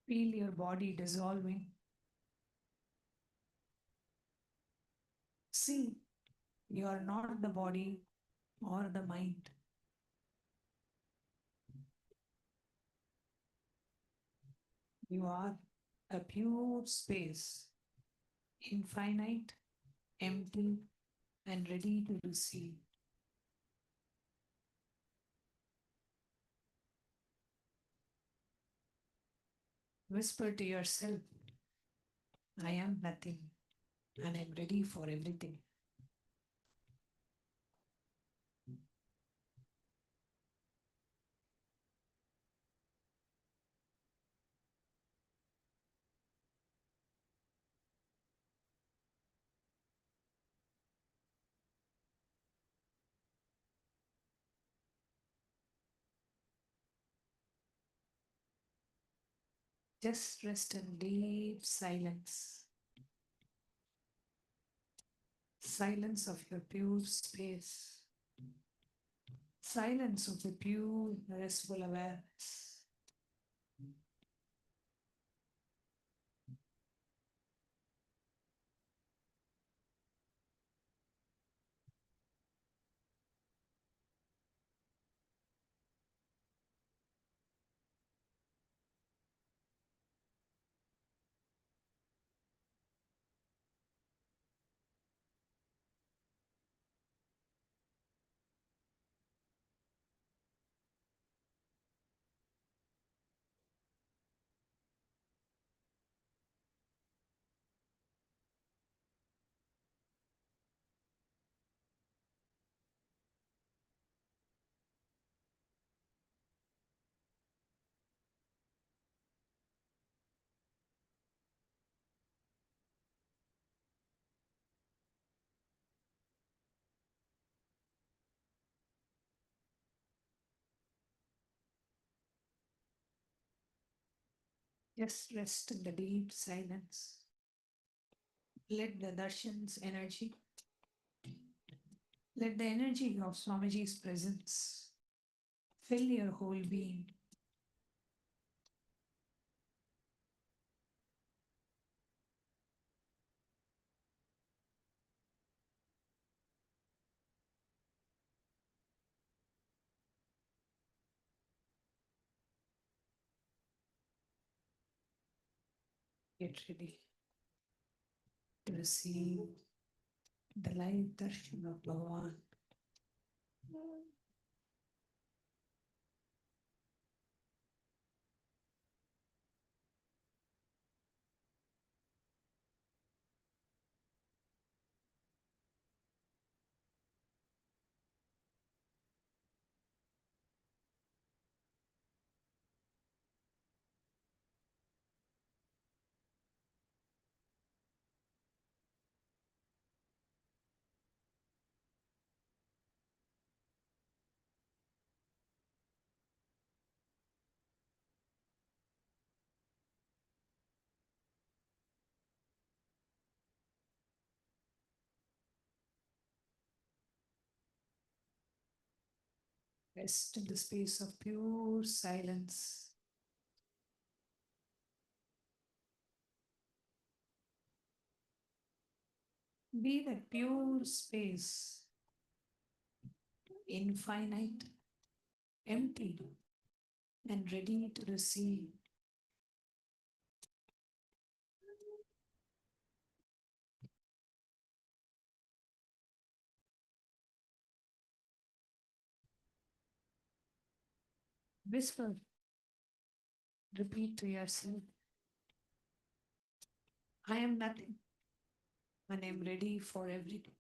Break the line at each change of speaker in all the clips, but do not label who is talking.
Feel your body dissolving. See, you are not the body or the mind. You are a pure space, infinite, empty, and ready to receive. Whisper to yourself, I am nothing and I'm ready for everything. Just rest in deep silence. Silence of your pure space. Silence of the pure, restful awareness. Just rest in the deep silence. Let the darshan's energy, let the energy of Swamiji's presence fill your whole being. Get ready to receive the light darshan of Bhagavan. Rest in the space of pure silence. Be that pure space, infinite, empty, and ready to receive. Whisper, repeat to yourself, I am nothing and I am ready for everything.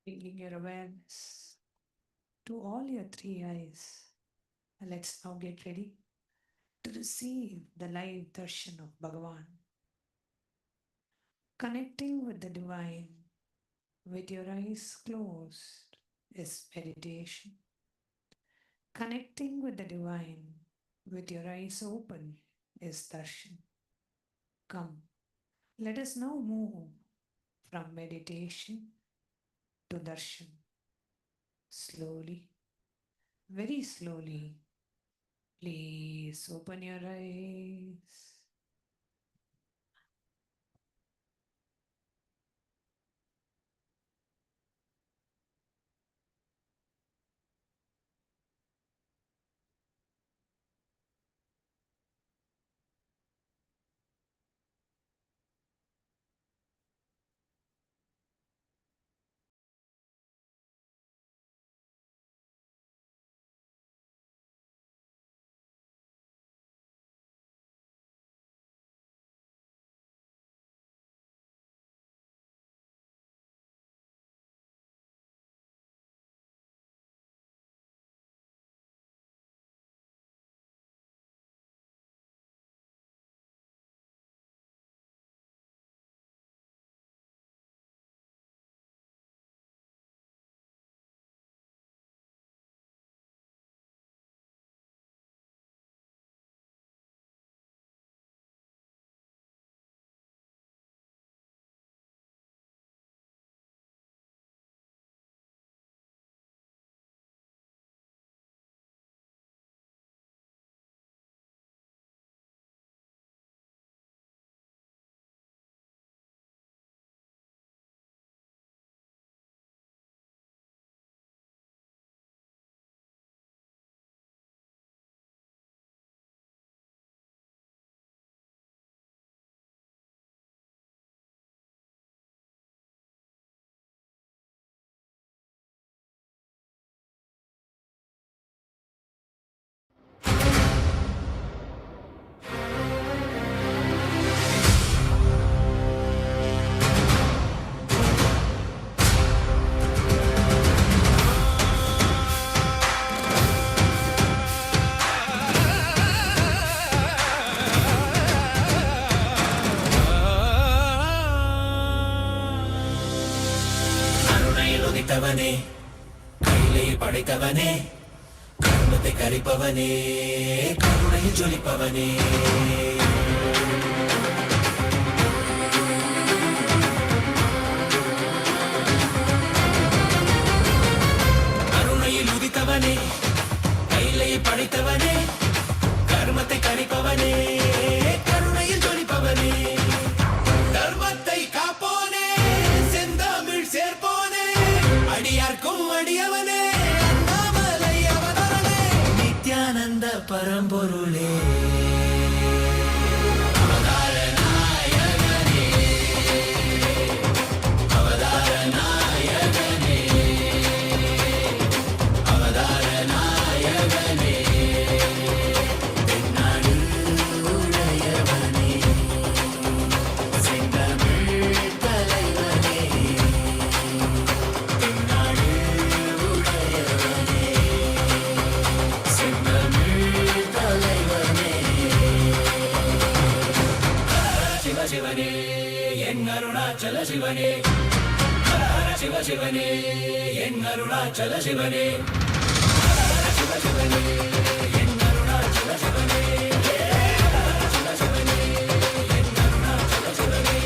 bringing your awareness to all your three eyes. And let's now get ready to receive the live darshan of Bhagavan. Connecting with the divine with your eyes closed is meditation. Connecting with the divine with your eyes open is darshan. Come, let us now move from meditation to darshan. Slowly, very slowly, please open your eyes.
படைத்தவனே, கையிலே படைத்தவனே, கர்மத்தை கரிப்பவனே, கருணையில் ஜொலிப்பவனே, கருணையில் உதித்தவனே, கையிலே படைத்தவனே, கர்மத்தை கரிப்பவனே, கருணையில் ஜொலிப்பவனே, தர்மத்தை காப்போனே, செந்தமிழ் சேர்ப்போனே, அடியார்க்கும் அடியவனே, அண்ணாமலை அவதாரனே, நித்யானந்த பரம்பொருளே, அவதார நாயகனே, அவதார நாயகனே, அவதார நாயகனே, தென்னாடு உடையவனே, செந்தமிழ் தலைவனே, தென்னாடு உடையவனே, செந்தமிழ் தலைவனே, சிவ சிவனே, என் அருணாச்சல சிவனே, சிவ சிவனே, என் அருணாச்சல சிவனே, சிவ சிவனே, என் அருணாச்சல சிவனே, சிவ சிவனே, என் அருணாச்சல சிவனே.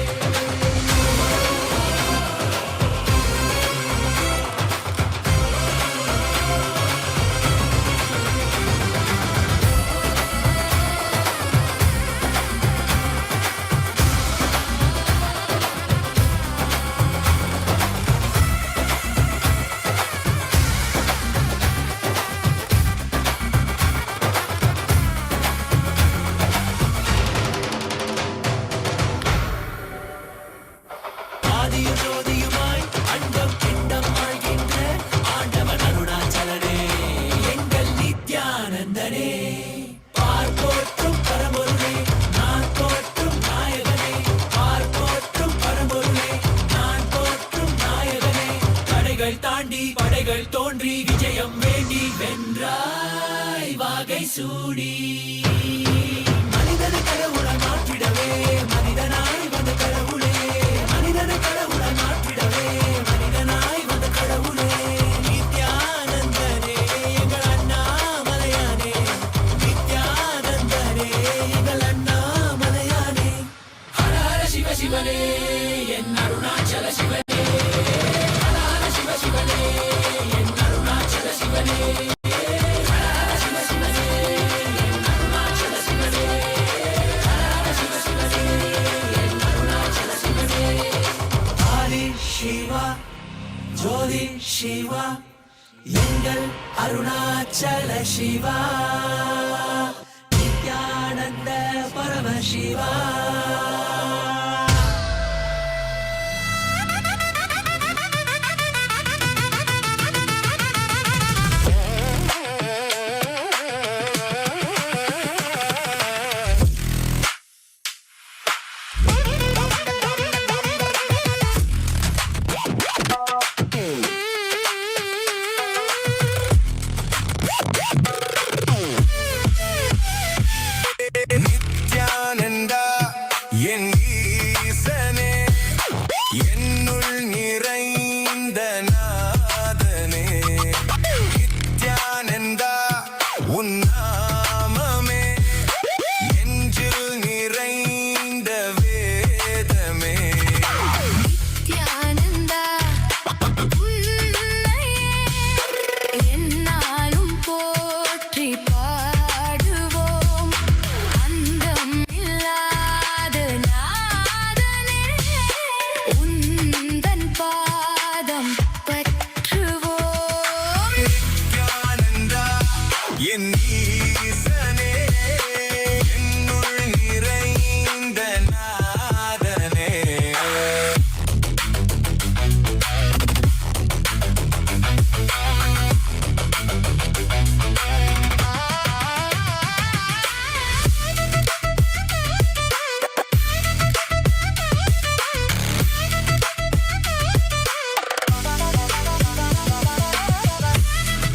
தடைகள் தாண்டி படைகள் தோன்றி விஜயம் வேண்டி வென்றாய் வாகை சூடி மனிதனை கடவுளாய் மாற்றிடவே மனிதனாய் வந்த கடவுளே மனிதனை கடவுளாய் மாற்றிடவே மனிதனாய் வந்த கடவுளே நித்யானந்தனே எங்கள் அண்ணாமலையானே நித்யானந்தனே எங்கள் அண்ணாமலையானே ஹர ஹர சிவ சிவனே என் அருணாச்சல சிவனே ஹர ஹர சிவ சிவனே என் அருணாச்சல சிவனே ஹர ஹர சிவ சிவனே என் அருணாச்சல சிவனே ஹர ஹர சிவ சிவனே என் அருணாச்சல சிவனே ஆதி சிவா ஜோதி சிவா எங்கள் அருணாச்சல சிவா நித்யானந்த பரமசிவா
நித்யானந்தா என் ஈசனே என்னுள் நிறைந்த நாதனே நித்யானந்தா உன் நாமமே நெஞ்சில் நிறைந்த வேதமே
நித்யானந்தா உன்னையே எந்நாளும் போற்றி பாடுவோம் அந்தம் இல்லாத நாதனே உந்தன் பாதம் பற்றுவோம்
நித்யானந்தா என் ஈசனே என்னுள் நிறைந்த நாதனே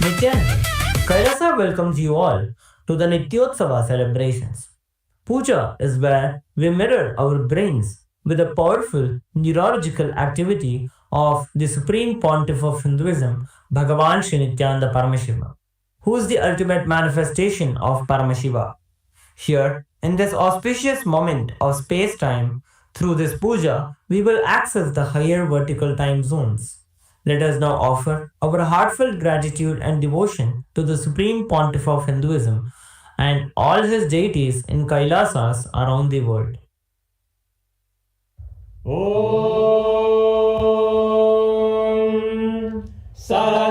Nithyananda, Kailasa welcomes you all to the Nityotsava celebrations. Puja is where we mirror our brains with the powerful neurological activity of the Supreme Pontiff of Hinduism, Bhagavan Sri Nithyananda Paramashivam, who is the ultimate manifestation of Paramashiva. Here, in this auspicious moment of space-time, through this puja, we will access the higher vertical time zones. Let us now offer our heartfelt gratitude and devotion to the Supreme Pontiff of Hinduism and all his deities in Kailasas around the world.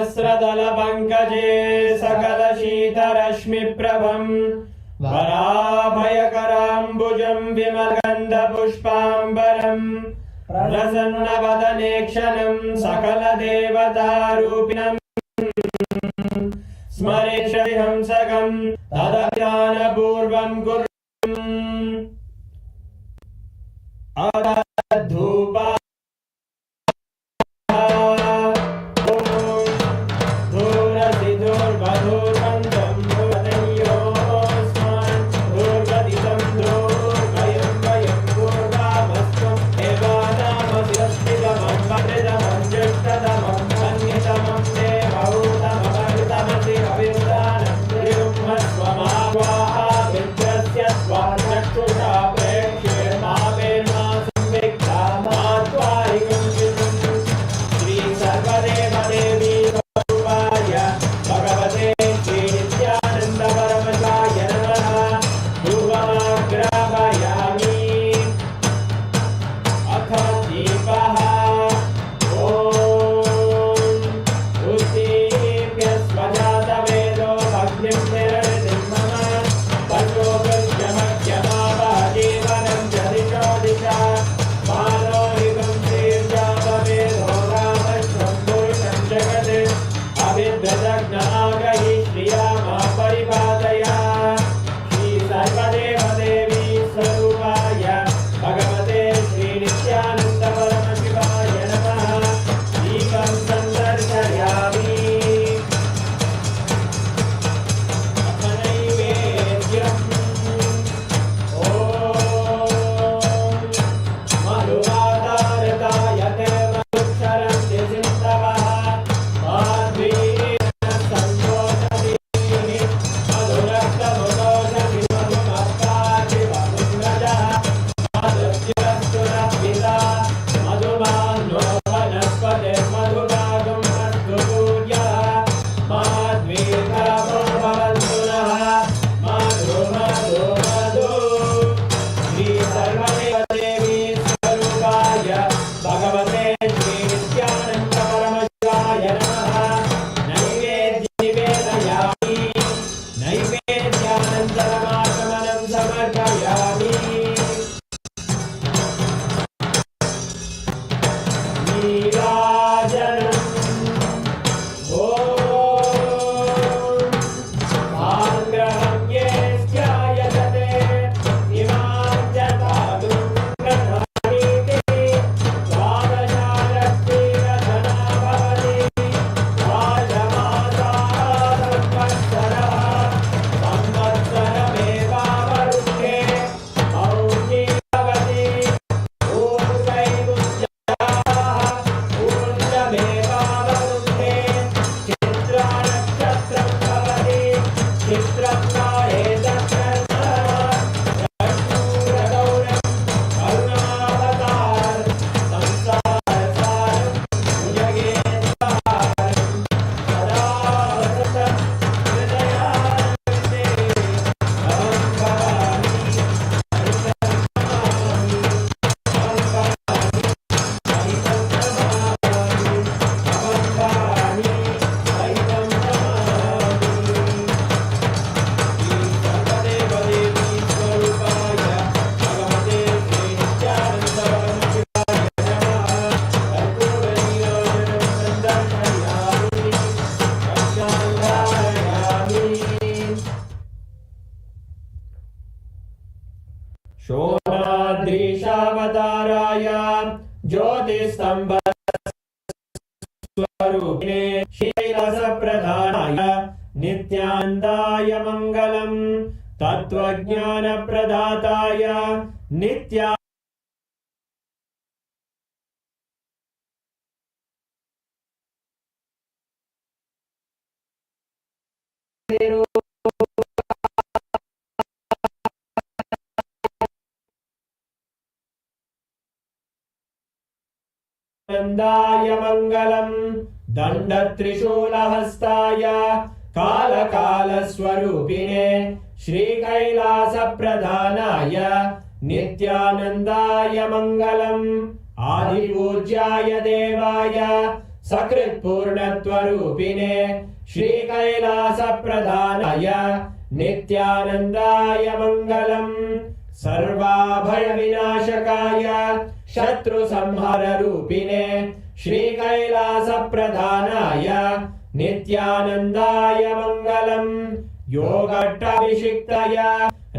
सहस्रदलपङ्कजे सकलशीतरश्मिप्रभं वराभयकराम्बुजं विमलगन्धपुष्पाम्बरम् प्रसन्नवदने क्षणं सकलदेवतारूपिणम् स्मरेष्यति हंसकं तदभिधानपूर्वं कुर्वम् अधूपा Kailasa स्वरूपिणे शैलसप्रधानाय नित्यानन्दाय मङ्गलम् तत्त्वज्ञानप्रदाताय नित्या नन्दाय मङ्गलम् दण्डत्रिशूलहस्ताय कालकालस्वरूपिणे श्रीकैलासप्रधानाय नित्यानन्दाय मङ्गलम् आदिपूज्याय देवाय सकृत्पूर्णत्वरूपिणे श्रीकैलासप्रधानाय नित्यानन्दाय मङ्गलम् सर्वाभयविनाशकाय शत्रुसंहाररूपिणे श्रीकैलासप्रधानाय नित्यानन्दाय मङ्गलम् योगट्टाभिषिक्ताय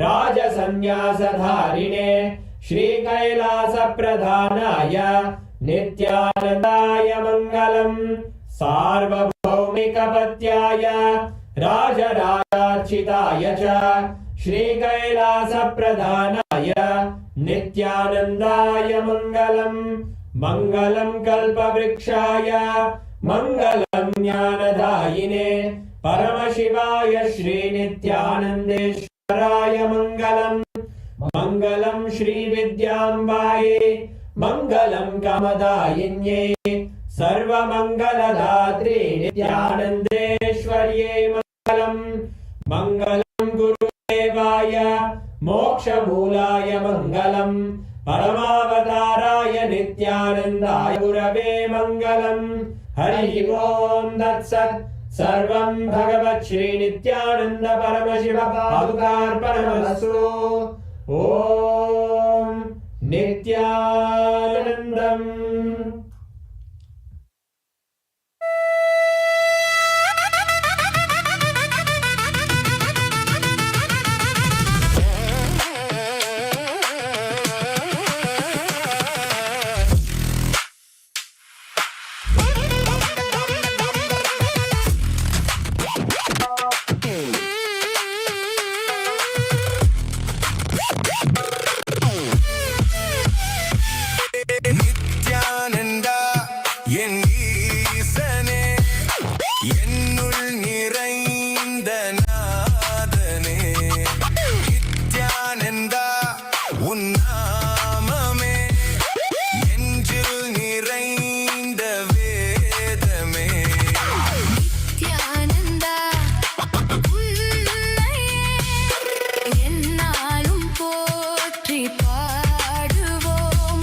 राजसन्न्यासधारिणे श्रीकैलासप्रधानाय नित्यानन्दाय मङ्गलम् सार्वभौमिकपत्याय राजराजार्चिताय च श्रीकैलासप्रधानाय नित्यानन्दाय मङ्गलम् मङ्गलम् कल्पवृक्षाय मङ्गलम् ज्ञानदायिने परमशिवाय श्रीनित्यानन्देश्वराय मङ्गलम् मङ्गलम् श्रीविद्याम्बायै मङ्गलम् कामदायिन्यै सर्वमङ्गलदात्रे नित्यानन्देश्वर्यै मङ्गलम् मङ्गलम् गुरुदेवाय मोक्षमूलाय मङ्गलम् परमावताराय नित्यानन्दाय गुरवे मङ्गलम् हरि ओम् तत्सत् सर्वं भगवत् श्री नित्यानन्द परमशिव पादुकार्पणमस्तु ॐ नित्यानन्दम्
நித்யானந்தா என் ஈசனே என்னுள் நிறைந்த நாதனே நித்யானந்தா உன் நாமமே நெஞ்சில் நிறைந்த வேதமே
நித்யானந்தா உன்னையே எந்நாளும் போற்றி பாடுவோம்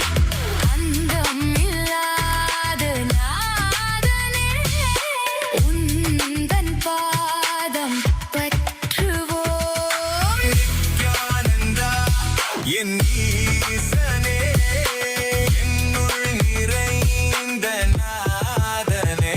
அந்தம் இல்லாத நாதனே உந்தன் பாதம் பற்றுவோம்
நித்யானந்தா என் ஈசனே என்னுள் நிறைந்த நாதனே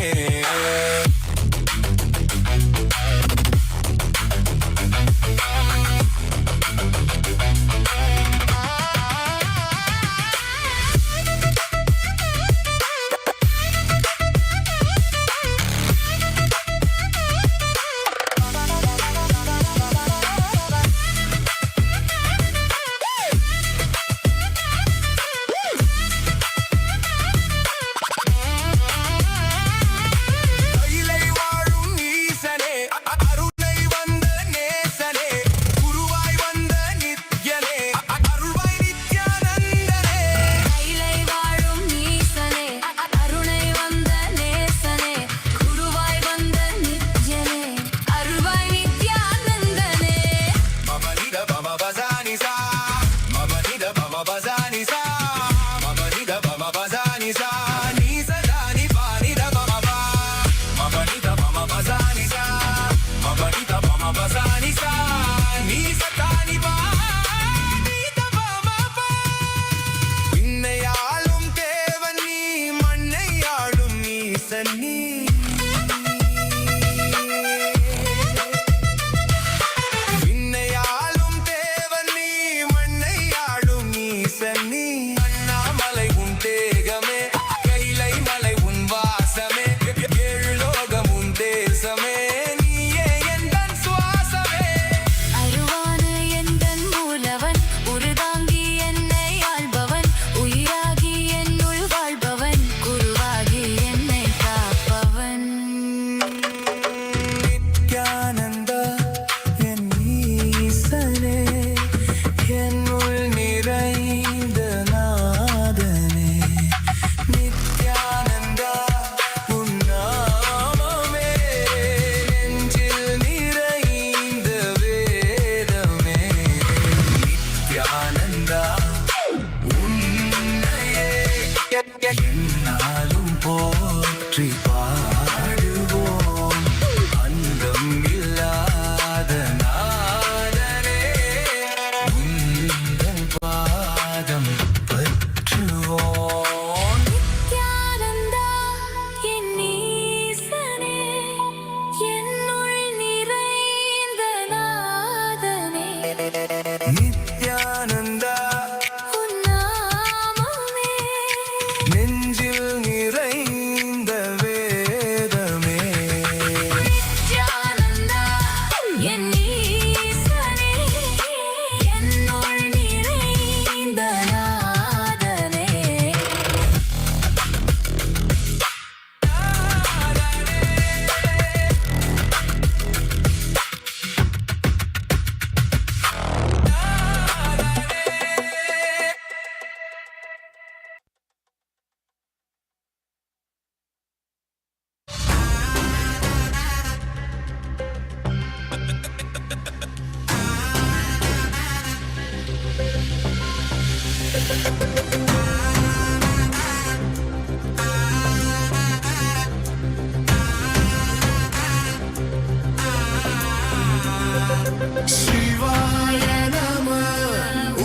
சிவாய நம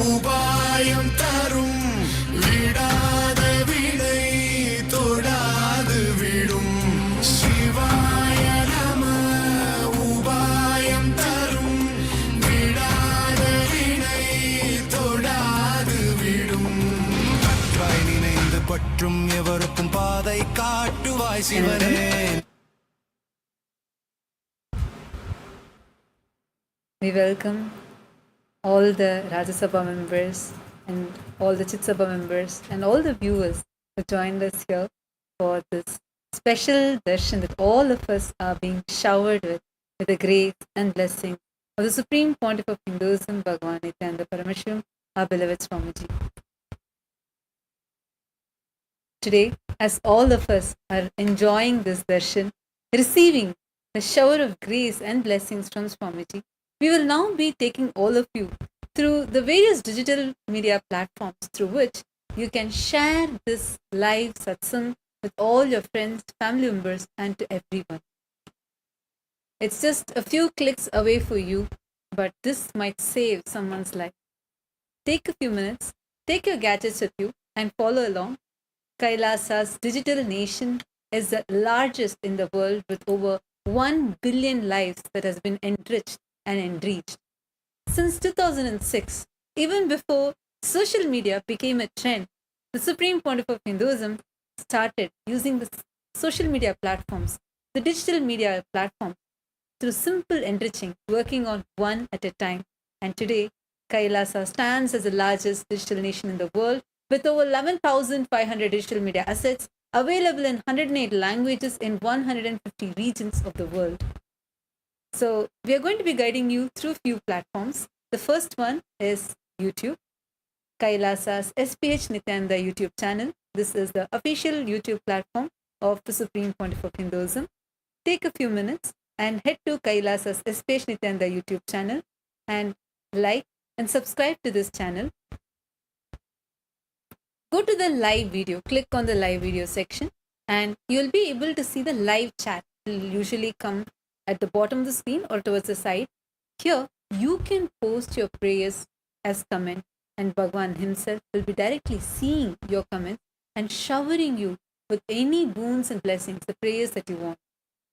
உபாயம் தரும் விடாத வினை தொடாது விடும் சிவாய நம உபாயம் தரும் விடாத வினை தொடாது விடும் கற்றாய் நினைந்து பற்றும் எவருக்கும் பாதை காட்டுவாய் சிவனே.
We welcome all the Rajya Sabha members and all the Chit Sabha members and all the viewers who joined us here for this special darshan that all of us are being showered with the grace and blessing of the Supreme Pontiff of Hinduism, Bhagavan Nithyananda Paramashivam, our beloved Swamiji. Today, as all of us are enjoying this darshan, receiving the shower of grace and blessings from Swamiji, we will now be taking all of you through the various digital media platforms through which you can share this live satsang with all your friends, family members, and to everyone. It's just a few clicks away for you, but this might save someone's life. Take a few minutes, take your gadgets with you, and follow along. Kailasa's digital nation is the largest in the world with over 1 billion lives that has been enriched and enriched. Since 2006, even before social media became a trend, the Supreme Pontiff of Hinduism started using the social media platforms, the digital media platforms, through simple enriching, working on one at a time. And today, Kailasa stands as the largest digital nation in the world with over 11,500 digital media assets available in 108 languages in 150 regions of the world. So we are going to be guiding you through few platforms. The first one is YouTube, Kailasa's SPH Nithyananda YouTube channel. This is the official YouTube platform of the Supreme Pontiff of Hinduism. Take a few minutes and head to Kailasa's SPH Nithyananda YouTube channel and like and subscribe to this channel. Go to the live video, click on the live video section, and you'll be able to see the live chat. It will usually come at the bottom of the screen or towards the side. Here, you can post your prayers as comment, and Bhagavan himself will be directly seeing your comments and showering you with any boons and blessings, the prayers that you want.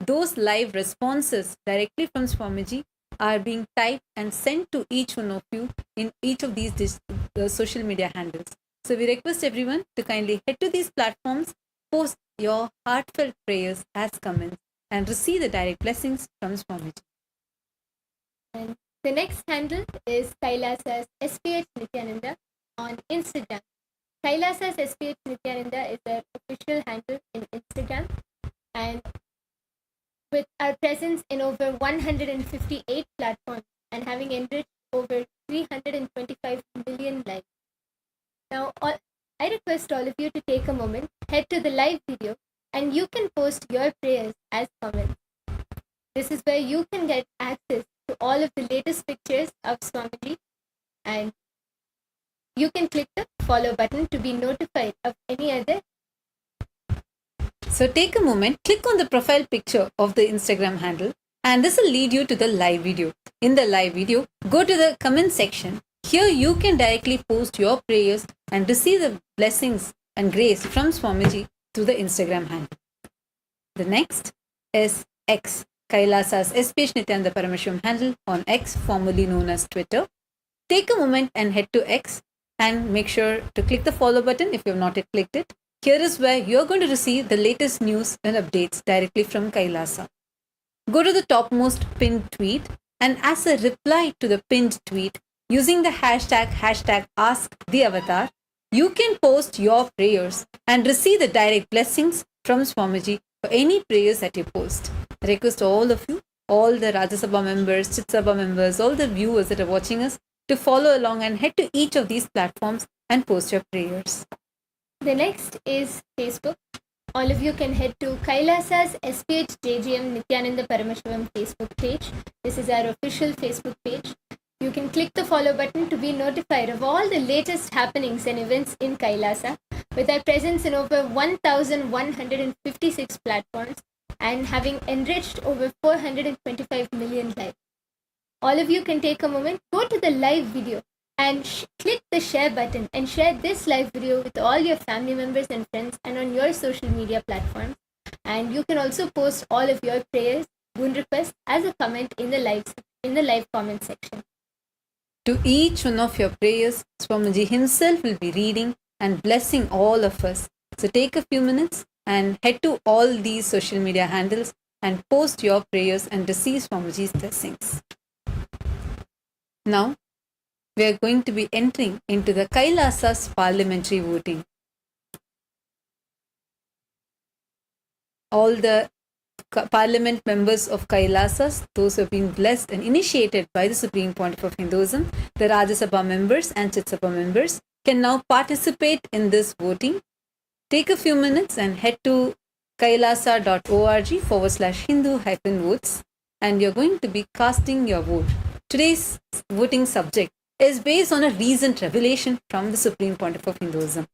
Those live responses directly from Swamiji are being typed and sent to each one of you in each of these social media handles. So we request everyone to kindly head to these platforms, post your heartfelt prayers as comments, and receive the direct blessings from Swamiji.
And the next handle is Kailasa's SPH Nithyananda on Instagram. Kailasa's SPH Nithyananda is their official handle in Instagram, and with our presence in over 158 platforms and having enriched over 325 million lives. Now, I request all of you to take a moment, head to the live video, and you can post your prayers as comments. This is where you can get access to all of the latest pictures of Swamiji, and you can click the follow button to be notified of any other.
So take a moment, click on the profile picture of the Instagram handle, and this will lead you to the live video. In the live video, go to the comment section. Here you can directly post your prayers and receive the blessings and grace from Swamiji through the Instagram handle. The next is X, Kailasa's SPH Nithyananda Paramashivam handle on X, formerly known as Twitter. Take a moment and head to X and make sure to click the follow button if you have not yet clicked it. Here is where you are going to receive the latest news and updates directly from Kailasa. Go to the topmost pinned tweet, and as a reply to the pinned tweet, using the hashtag #AskTheAvatar, you can post your prayers and receive the direct blessings from Swamiji for any prayers that you post. I request all of you, all the Rajya Sabha members, Chit Sabha members, all the viewers that are watching us to follow along and head to each of these platforms and post your prayers.
The next is Facebook. All of you can head to Kailasa's SPH JGM Nithyananda Paramashivam Facebook page. This is our official Facebook page. You can click the follow button to be notified of all the latest happenings and events in Kailasa, with our presence in over 1,156 platforms and having enriched over 425 million lives. all of you can take a moment, go to the live video and click the share button and share this live video with all your family members and friends and on your social media platforms. And you can also post all of your prayers, boon requests as a comment in the live comment section.
To each one of your prayers, Swamiji himself will be reading and blessing all of us. So take a few minutes and head to all these social media handles and post your prayers and receive Swamiji's blessings. Now, we are going to be entering into the Kailasa's parliamentary voting. All the parliament members of Kailasas, those who have been blessed and initiated by the Supreme Pontiff of Hinduism, the Rajya Sabha members and Chit Sabha members, can now participate in this voting. Take a few minutes and head to kailasa.org/Hindu-votes and you're going to be casting your vote. Today's voting subject is based on a recent revelation from the Supreme Pontiff of Hinduism.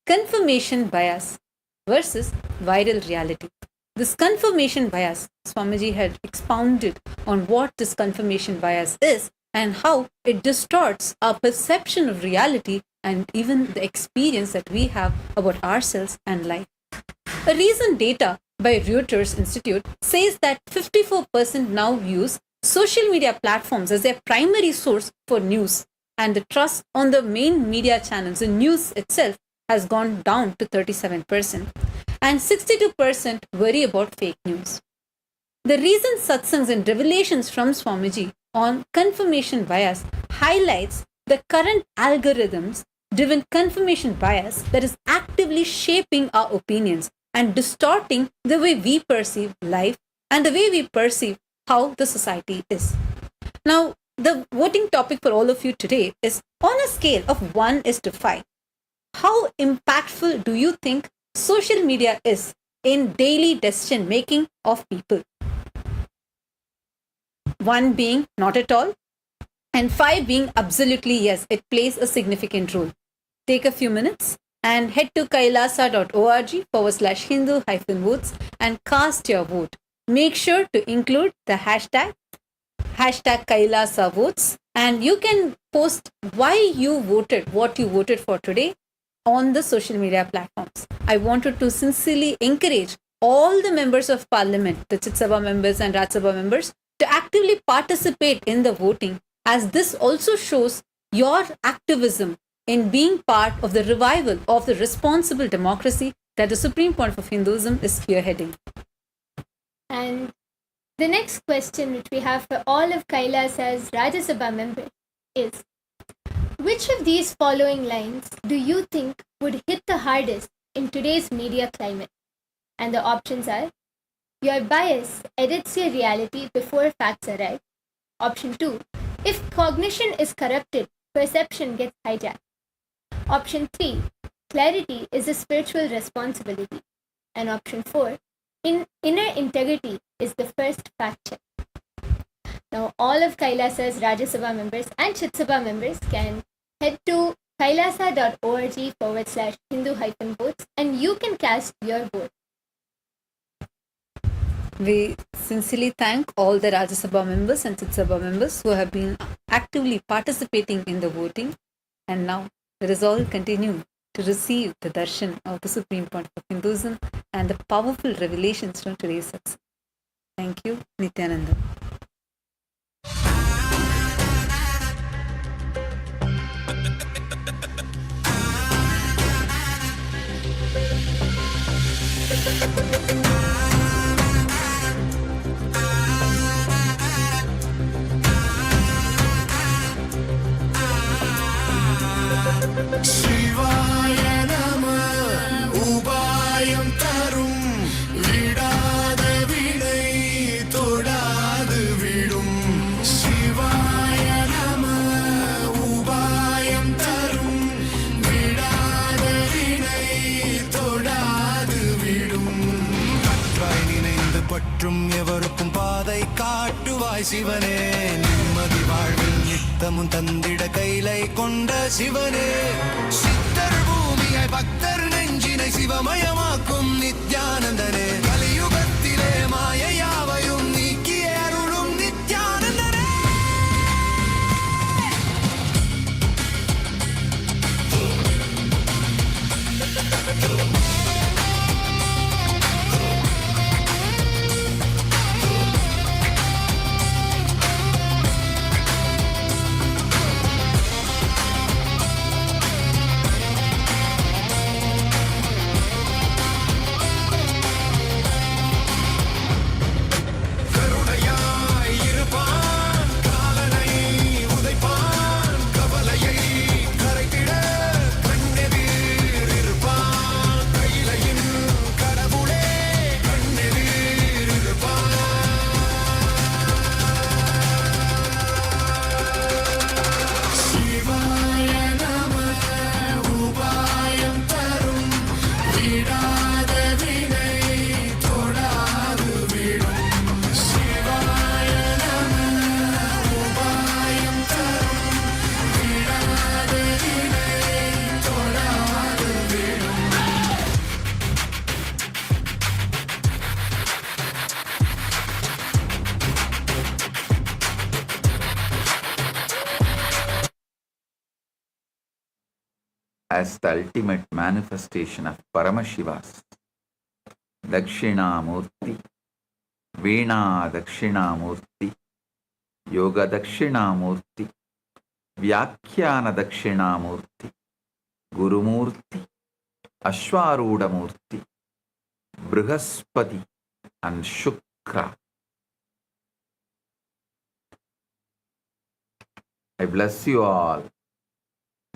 Confirmation bias versus viral reality. This confirmation bias, Swamiji had expounded on what this confirmation bias is and how it distorts our perception of reality and even the experience that we have about ourselves and life. A recent data by Reuters Institute says that 54% now use social media platforms as their primary source for news, and the trust on the main media channels, the news itself, has gone down to 37%, and 62% worry about fake news. The recent satsangs and revelations from Swamiji on confirmation bias highlights the current algorithms-driven confirmation bias that is actively shaping our opinions and distorting the way we perceive life and the way we perceive how the society is. Now, the voting topic for all of you today is on a scale of 1 is to 5. How impactful do you think social media is in daily decision making of people? 1 being not at all, and 5 being absolutely yes, it plays a significant role. Take a few minutes and head to kailasa.org/Hindu-votes and cast your vote. Make sure to include the hashtag Kailasa votes, and you can post why you voted, what you voted for today on the social media platforms. I wanted to sincerely encourage all the members of parliament, the Chit Sabha members and Rajya Sabha members, to actively participate in the voting, as this also shows your activism in being part of the revival of the responsible democracy that the Supreme Pontiff of Hinduism is spearheading.
And the next question which we have for all of Kailasa's Rajya Sabha members is, which of these following lines do you think would hit the hardest in today's media climate? And the options are, your bias edits your reality before facts arrive. Option 2, if cognition is corrupted, perception gets hijacked. Option 3, clarity is a spiritual responsibility. And option 4, inner integrity is the first fact check. Now, all of Kailasa's Rajya Sabha members and Chit Sabha members can head to kailasa.org/Hindu-votes and you can cast your vote.
We sincerely thank all the Rajya Sabha members and Chit Sabha members who have been actively participating in the voting, and now let us all continue to receive the darshan of the Supreme Pontiff of Hinduism and the powerful revelations from today's satsang. Thank you, Nithyananda.
शिवाय नमः उपायं तरुं विडाद विडै तोडाद विडुं शिवाय नमः उपायं तरुं विडाद विडै तोडाद विडुं கற்றாய் நினைந்து பற்றும் எவருக்கும் பாதை காட்டுவாய் சிவனே நிம்மதி வாழ்வில் நித்தமும் தந்திட கைலை கொண்ட சிவனே சித்தர் பூமியாய் பக்தர் நெஞ்சினை சிவமயமாக்கும் நித்யானந்தனே கலியுகத்திலே மாயை யாவையும் நீக்கிய அருளும் நித்யானந்தனே
as the ultimate manifestation of Paramashiva's Dakshinamurti, Veena Dakshinamurti, Yoga Dakshinamurti, Vyakhyana Dakshinamurti, Gurumurti, Ashwarudamurti, Brihaspati, and Shukra. I bless you all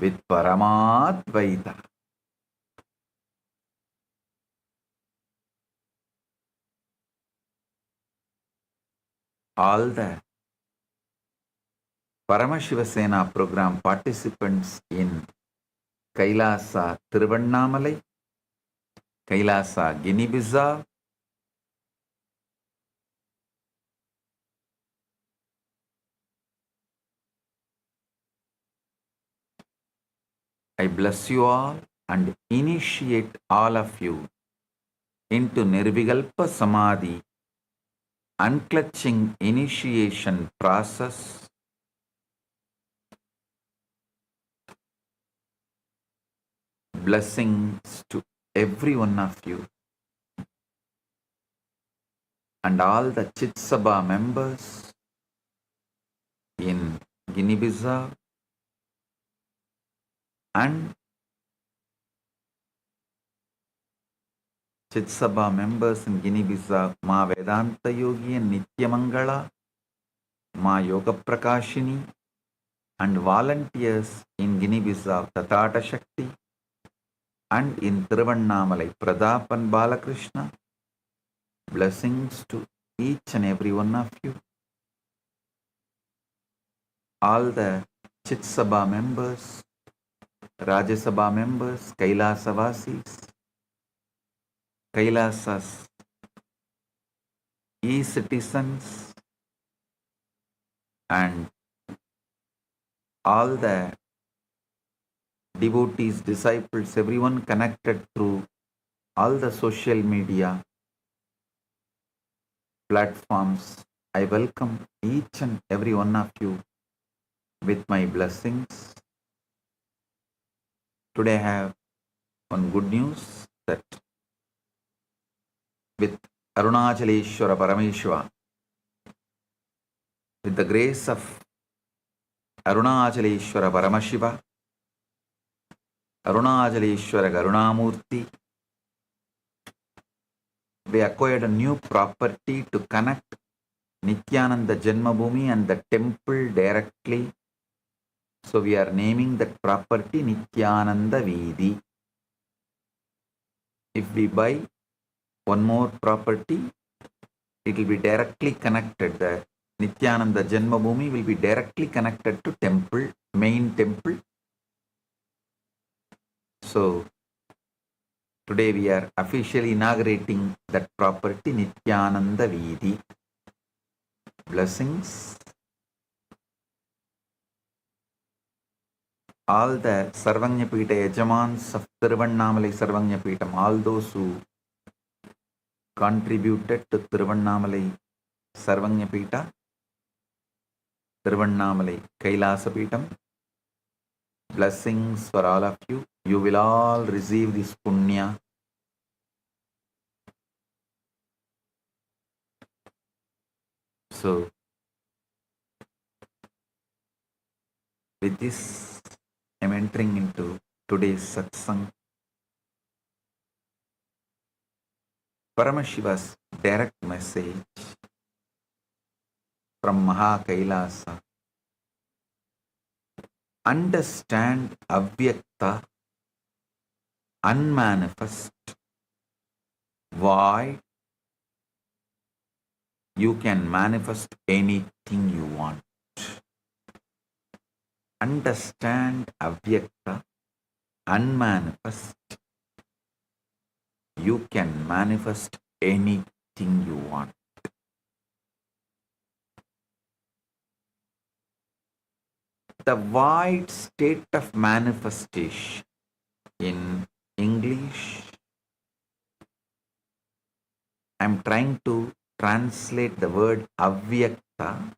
with Paramadvaita. All the Paramashiva Sena program participants in Kailasa Tiruvannamalai, Kailasa Guinea-Bissau, I bless you all and initiate all of you into Nirvikalpa Samadhi, unclutching initiation process. Blessings to every one of you and all the Chit Sabha members in Guinea-Bissau and Chit Sabha members in Guinea-Bissau, Ma Vedanta Yogi and Nityamangala, Ma Yoga Prakashini, and volunteers in Guinea-Bissau, Tatata Shakti, and in Tiruvannamalai, Pradap and Balakrishna. Blessings to each and every one of you. All the Chit Sabha members, Rajya Sabha members, Kailasa Vasis, Kailasas, e-citizens, and all the devotees, disciples, everyone connected through all the social media platforms. I welcome each and every one of you with my blessings. Today I have one good news that with Arunachaleshwara Parameshwara, with the grace of Arunachaleshwara Paramashiva, Arunachaleshwara Karunamurti, we acquired a new property to connect Nithyananda Janmabhoomi and the temple directly. So we are naming that property Nithyananda Veedi. If we buy one more property, it will be directly connected. The Nithyananda Janmabhoomi will be directly connected to temple, main temple. So today we are officially inaugurating that property, Nithyananda Veedi. Blessings. All the Sarvanyapita Yajamans of Tiruvannamalai Sarvanyapitam, all those who contributed to Tiruvannamalai Sarvanyapita, Tiruvannamalai Kailasa Pitam. Blessings for all of you. You will all receive this punya. So, with this, I am entering into today's satsang. Paramashiva's direct message from Maha Kailasa. Understand Avyakta, unmanifest, void. You can manifest anything you want. Understand Avyakta, unmanifest. You can manifest anything you want. The void state of manifestation in English, I am trying to translate the word avyakta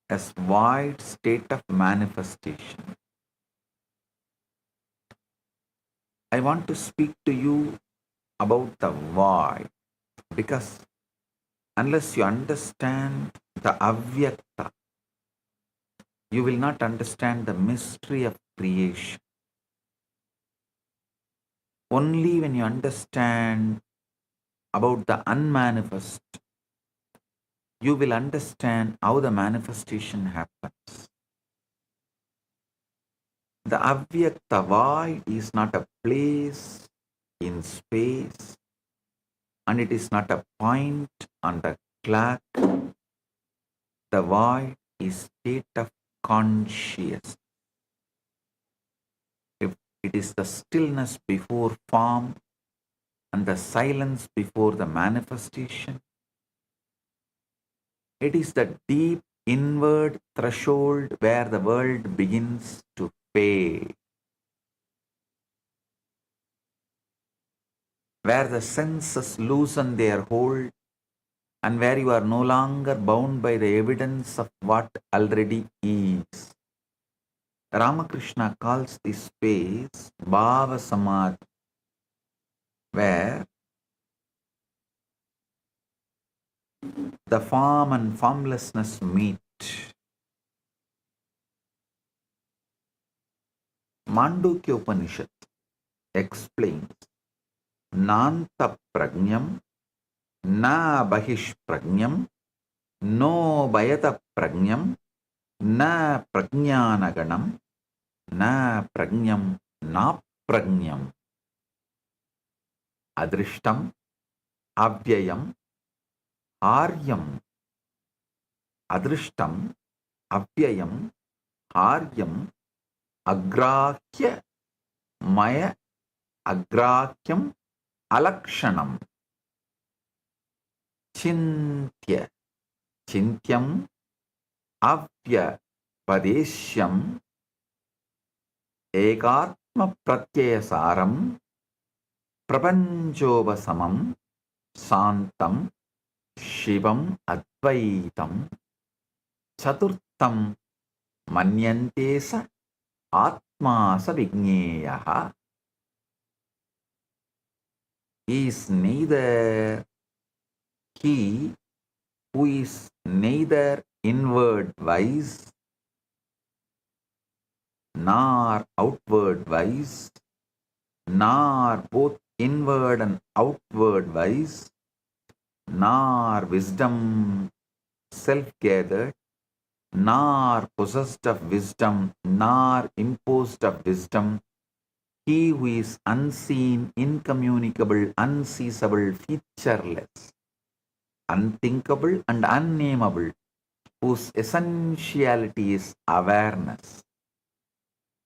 as void state of manifestation. I want to speak to you about the void, because unless you understand the avyakta, you will not understand the mystery of creation. Only when you understand about the unmanifest, you will understand how the manifestation happens. The avyakta void is not a place in space, and it is not a point on the clock. The void is state of consciousness. If it is the stillness before form and the silence before the manifestation, it is the deep inward threshold where the world begins to fade, where the senses loosen their hold, and where you are no longer bound by the evidence of what already is. Ramakrishna calls this space Bhava Samadhi, where the form and formlessness meet. Mandukya Upanishad explains Nanta Prajnam, Na Bahish Prajnam, No Bayata Prajnam, Na Prajnanaganam, Na Prajnam, Na Prajnam. Adrishtam, Avyayam, Aryam. Adrishtam, Avyayam, Aryam, Agrahya, Maya, Agrahyam, Alakshanam. Chintya, Chintyam, Avya, Padeshyam, Ekatma Pratyasaram, Prapanchobasamam, Santam, Shivam Advaitam, Chaturtam, Manyantesa, Atma Savigneyaha. Is neither he who is neither inward wise nor outward wise, nor both inward and outward wise, nor wisdom self-gathered, nor possessed of wisdom, nor imposed of wisdom, he who is unseen, incommunicable, unseizable, featureless, unthinkable and unnameable, whose essentiality is awareness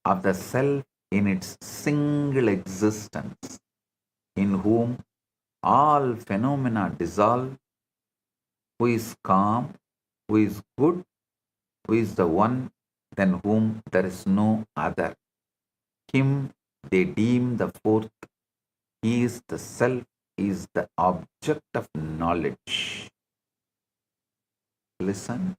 of the self in its single existence, in whom all phenomena dissolve, who is calm, who is good, who is the one than whom there is no other. Him they deem the fourth. He is the self, he is the object of knowledge. Listen.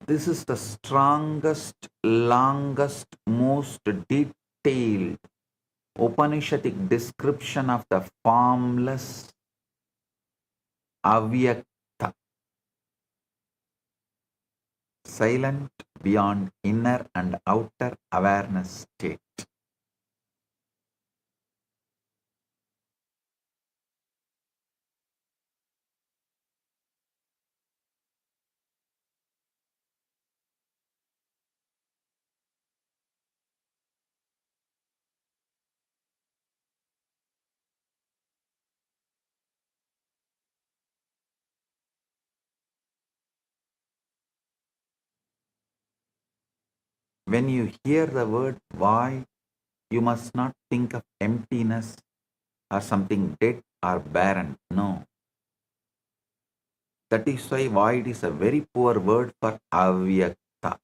This is the strongest, longest, most detailed Upanishadic description of the formless, avyakta, silent beyond inner and outer awareness state. When you hear the word void, you must not think of emptiness or something dead or barren. No. That is why void is a very poor word for avyakta.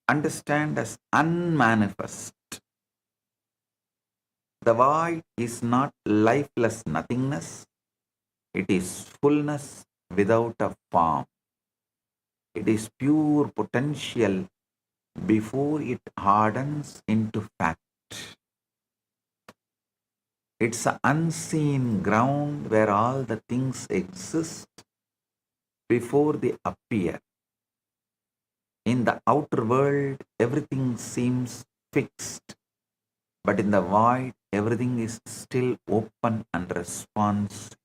Understand as unmanifest. The void is not lifeless nothingness. It is fullness without a form. It is pure potential before it hardens into It's an unseen ground where all the things exist before they appear. In the outer world, everything seems fixed, but in the void, everything is still open and responsive.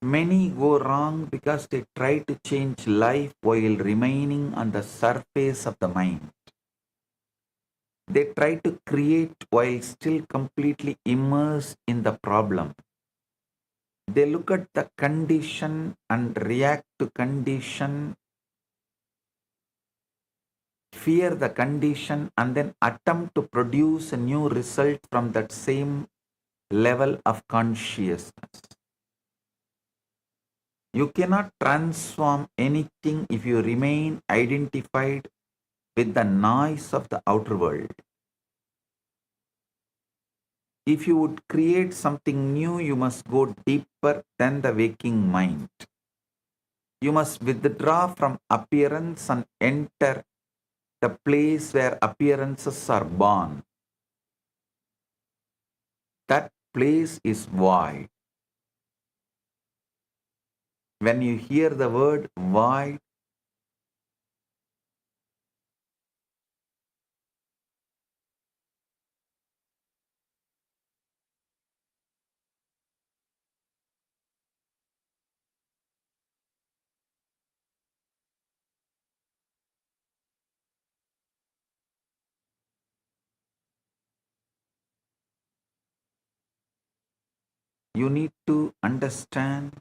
Many go wrong because they try to change life while remaining on the surface of the mind. They try to create while still completely immersed in the problem. They look at the condition and react to condition, fear the condition, and then attempt to produce a new result from that same level of consciousness. You cannot transform anything if you remain identified with the noise of the outer world. If you would create something new, you must go deeper than the waking mind. You must withdraw from appearance and enter the place where appearances are born. That place is void. When you hear the word void, you need to understand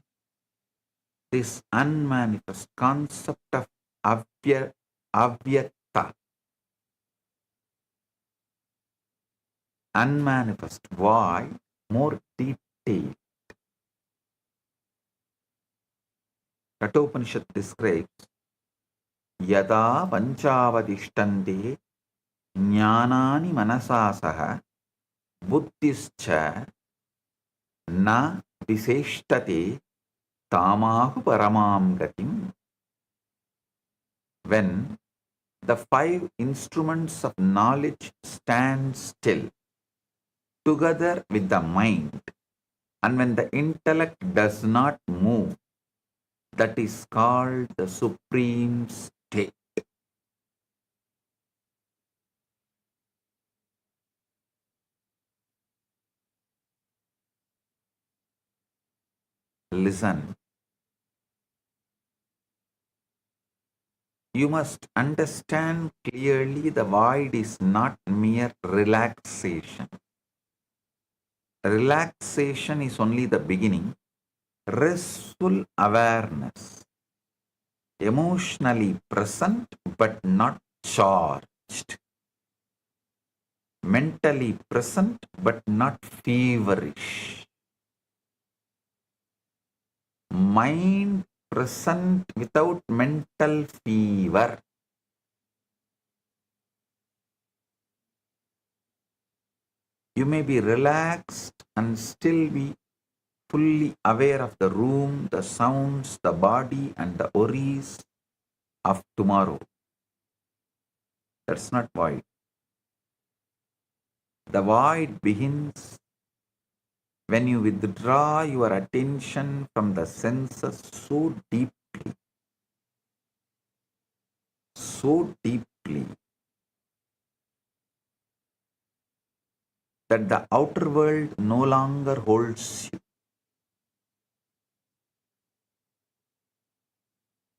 this unmanifest concept of avyakta, unmanifest. Why? More detail. Kathopanishad describes yada panchavadishtante jnanani manasasaha buddhischa na viseshtate tamahu paramam gatim. When the five instruments of knowledge stand still together with the mind, and when the intellect does not move, that is called the supreme state. Listen. You must understand clearly the void is not mere relaxation. Relaxation is only the beginning. Restful awareness, emotionally present but not charged, mentally present but not feverish, mind present without mental fever. You may be relaxed and still be fully aware of the room, the sounds, the body, and the worries of tomorrow. That's not void. The void begins when you withdraw your attention from the senses so deeply, that the outer world no longer holds you.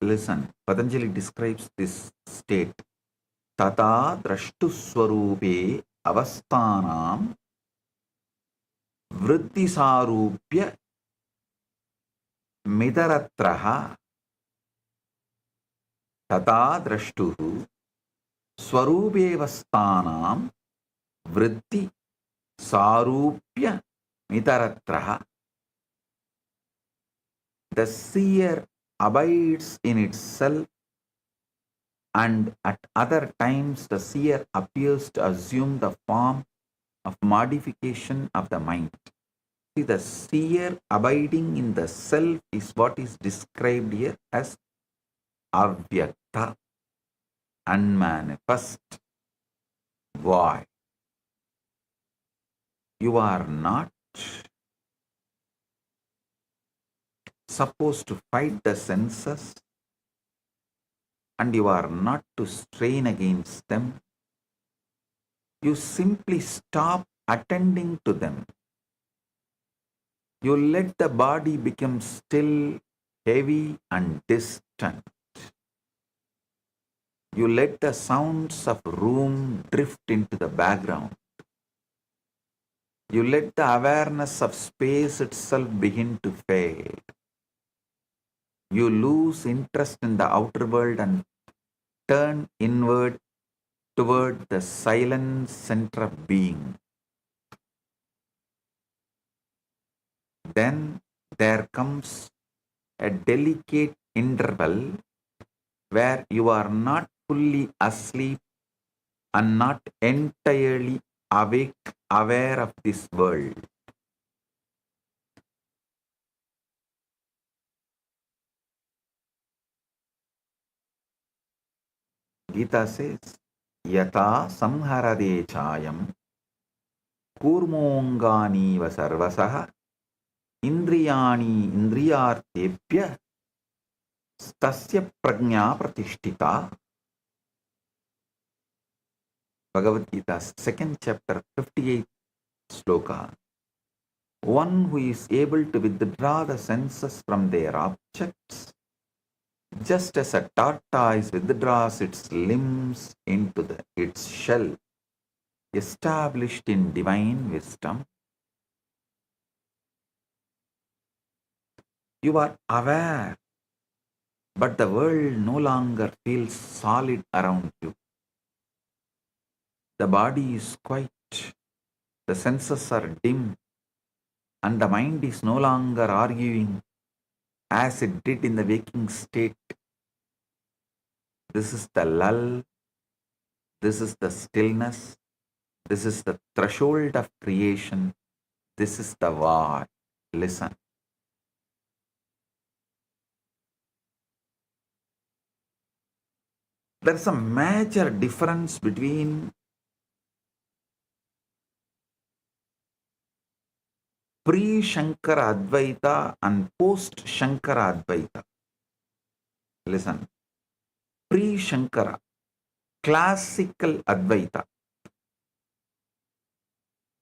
Listen, Patanjali describes this state. Tata drashtu swarupe avasthanam vritti sarupya midaratraha. Tata drashtuhu swarupe avasthanam vritti sarupya midaratraha. The seer abides in itself, and at other times the seer appears to assume the form of modification of the mind. See, the seer abiding in the self is what is described here as avyakta, unmanifest, void. You are not supposed to fight the senses, and you are not to strain against them. You simply stop attending to them. You let the body become still, heavy and distant. You let the sounds of room drift into the background. You let the awareness of space itself begin to fade. You lose interest in the outer world and turn inward toward the silent center of being. Then there comes a delicate interval where you are not fully asleep and not entirely awake, aware of this world. Gita says, Yata samharade chayam kurmongani vasarvasaha indriyani indriyartebhya stasya prajna pratishtita. Bhagavad Gita, 2nd chapter, 58th sloka. One who is able to withdraw the senses from their objects, just as a tortoise withdraws its limbs into its shell, established in divine wisdom. You are aware, but the world no longer feels solid around you. The body is quiet, the senses are dim, and the mind is no longer arguing as it did in the waking state. This is the lull, this is the stillness, this is the threshold of creation, this is the war. Listen. There is a major difference between pre-Shankara Advaita and post-Shankara Advaita. Listen. Pre-Shankara, classical Advaita,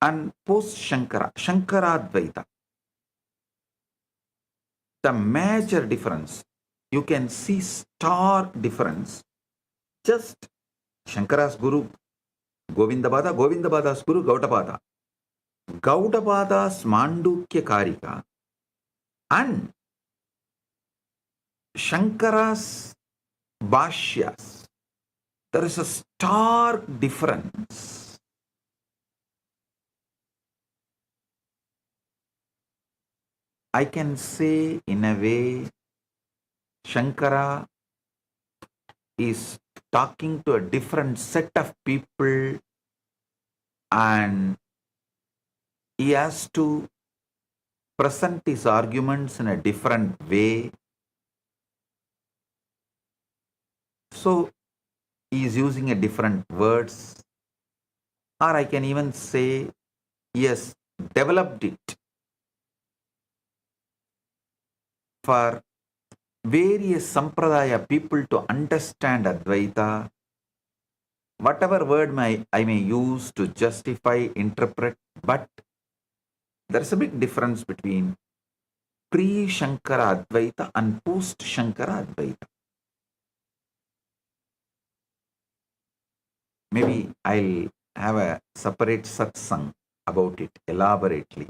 and post-Shankara, Shankara Advaita. The major difference, you can see stark difference. Just Shankara's Guru, Govindabada, Govindabada's Guru, Gaudapada. Gaudapada's Mandukya Karika and Shankara's Bhashyas. There is a stark difference. I can say in a way, Shankara is talking to a different set of people and he has to present his arguments in a different way. So he is using a different words, or I can even say he has developed it for various sampradaya people to understand Advaita. Whatever word I may use to justify, interpret, but there's a big difference between pre-Shankara Advaita and post-Shankara Advaita. Maybe I'll have a separate satsang about it elaborately.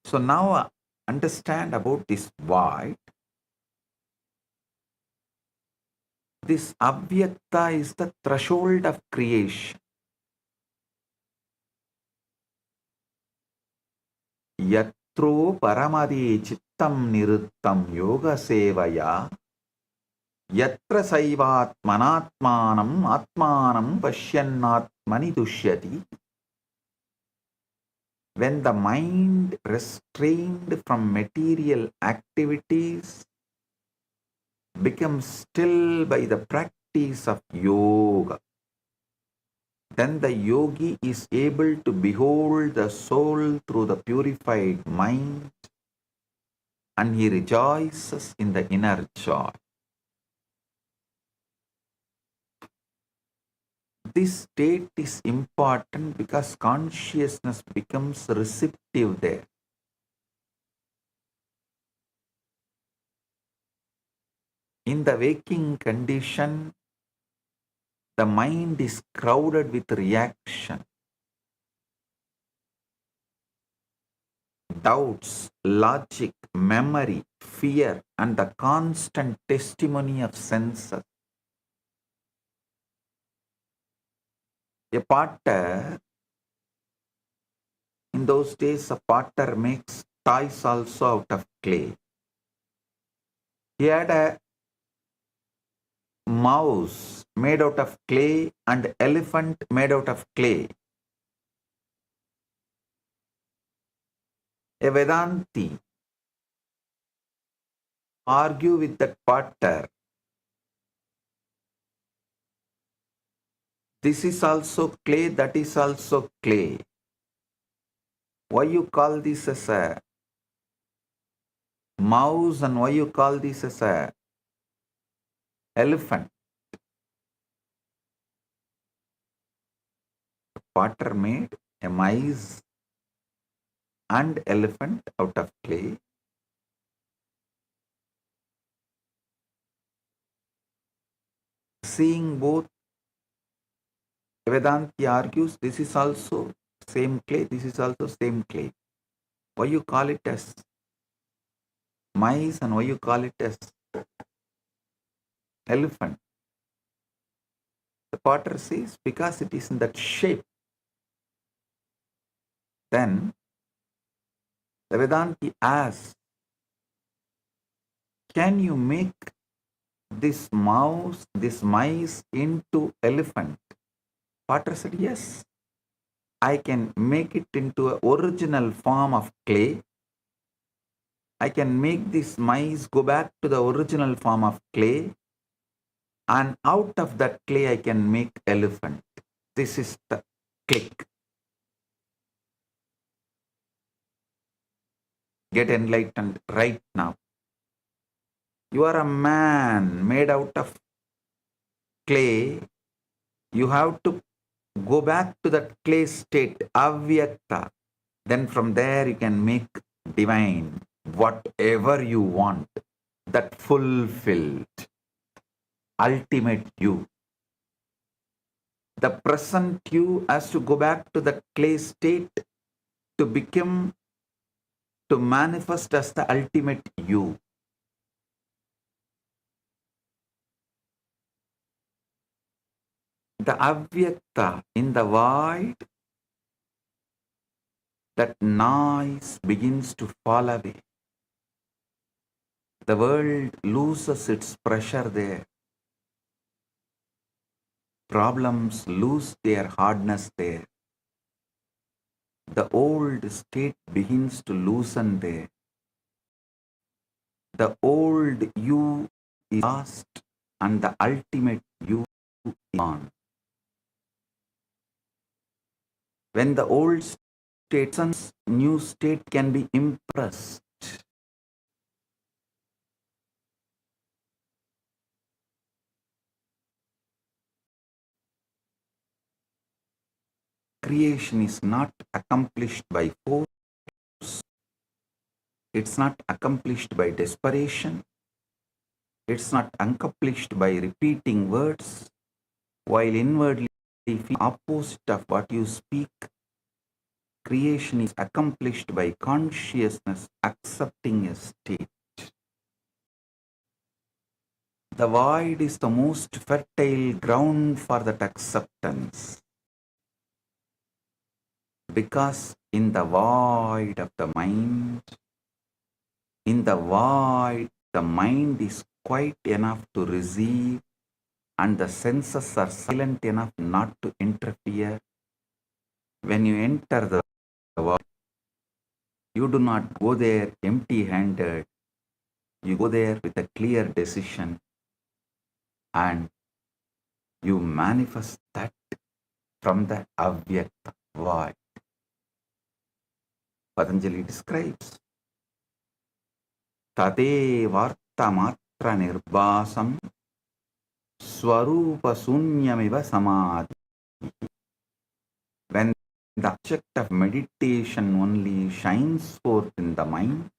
So now understand about this void. This Avyakta is the threshold of creation. Yatro paramadi chittam niruttam yoga sevaya yatra saivat manatmanam atmanam pashyannatmani dushyati. When the mind restrained from material activities becomes still by the practice of yoga, then the yogi is able to behold the soul through the purified mind, and he rejoices in the inner joy. This state is important because consciousness becomes receptive there. In the waking condition, the mind is crowded with reaction, doubts, logic, memory, fear, and the constant testimony of senses. A potter, in those days, a potter makes toys also out of clay. He had a mouse made out of clay and elephant made out of clay. A Vedanti argue with that potter. This is also clay, that is also clay. Why you call this as a mouse and why you call this as a elephant? The potter made a mice and elephant out of clay. Seeing both, Vedanti argues this is also same clay, this is also same clay. Why you call it as mice and why you call it as elephant? The potter says because it is in that shape. Then the Vedanti asks, can you make this mouse, this mice into elephant? Potter said, yes. I can make it into an original form of clay. I can make this mice go back to the original form of clay, and out of that clay I can make elephant. This is the click. Get enlightened right now. You are a man made out of clay. You have to go back to that clay state, avyakta. Then from there you can make divine, whatever you want, that fulfilled, ultimate you. The present you has to go back to that clay state to become, to manifest as the ultimate you. The avyakta, in the void, that noise begins to fall away. The world loses its pressure there. Problems lose their hardness there. The old state begins to loosen there. The old you is lost and the ultimate you is gone. When the old state sense, new state can be impressed. Creation is not accomplished by force. It's not accomplished by desperation. It's not accomplished by repeating words, while inwardly feel opposite of what you speak. Creation is accomplished by consciousness accepting a state. The void is the most fertile ground for that acceptance. Because in the void of the mind, the mind is quiet enough to receive and the senses are silent enough not to interfere. When you enter the void, you do not go there empty-handed. You go there with a clear decision and you manifest that from the Avyakta void. Patanjali describes Tate Varta Matra Nirbasam Swarupa Sunyamiva Samadhi. When the object of meditation only shines forth in the mind,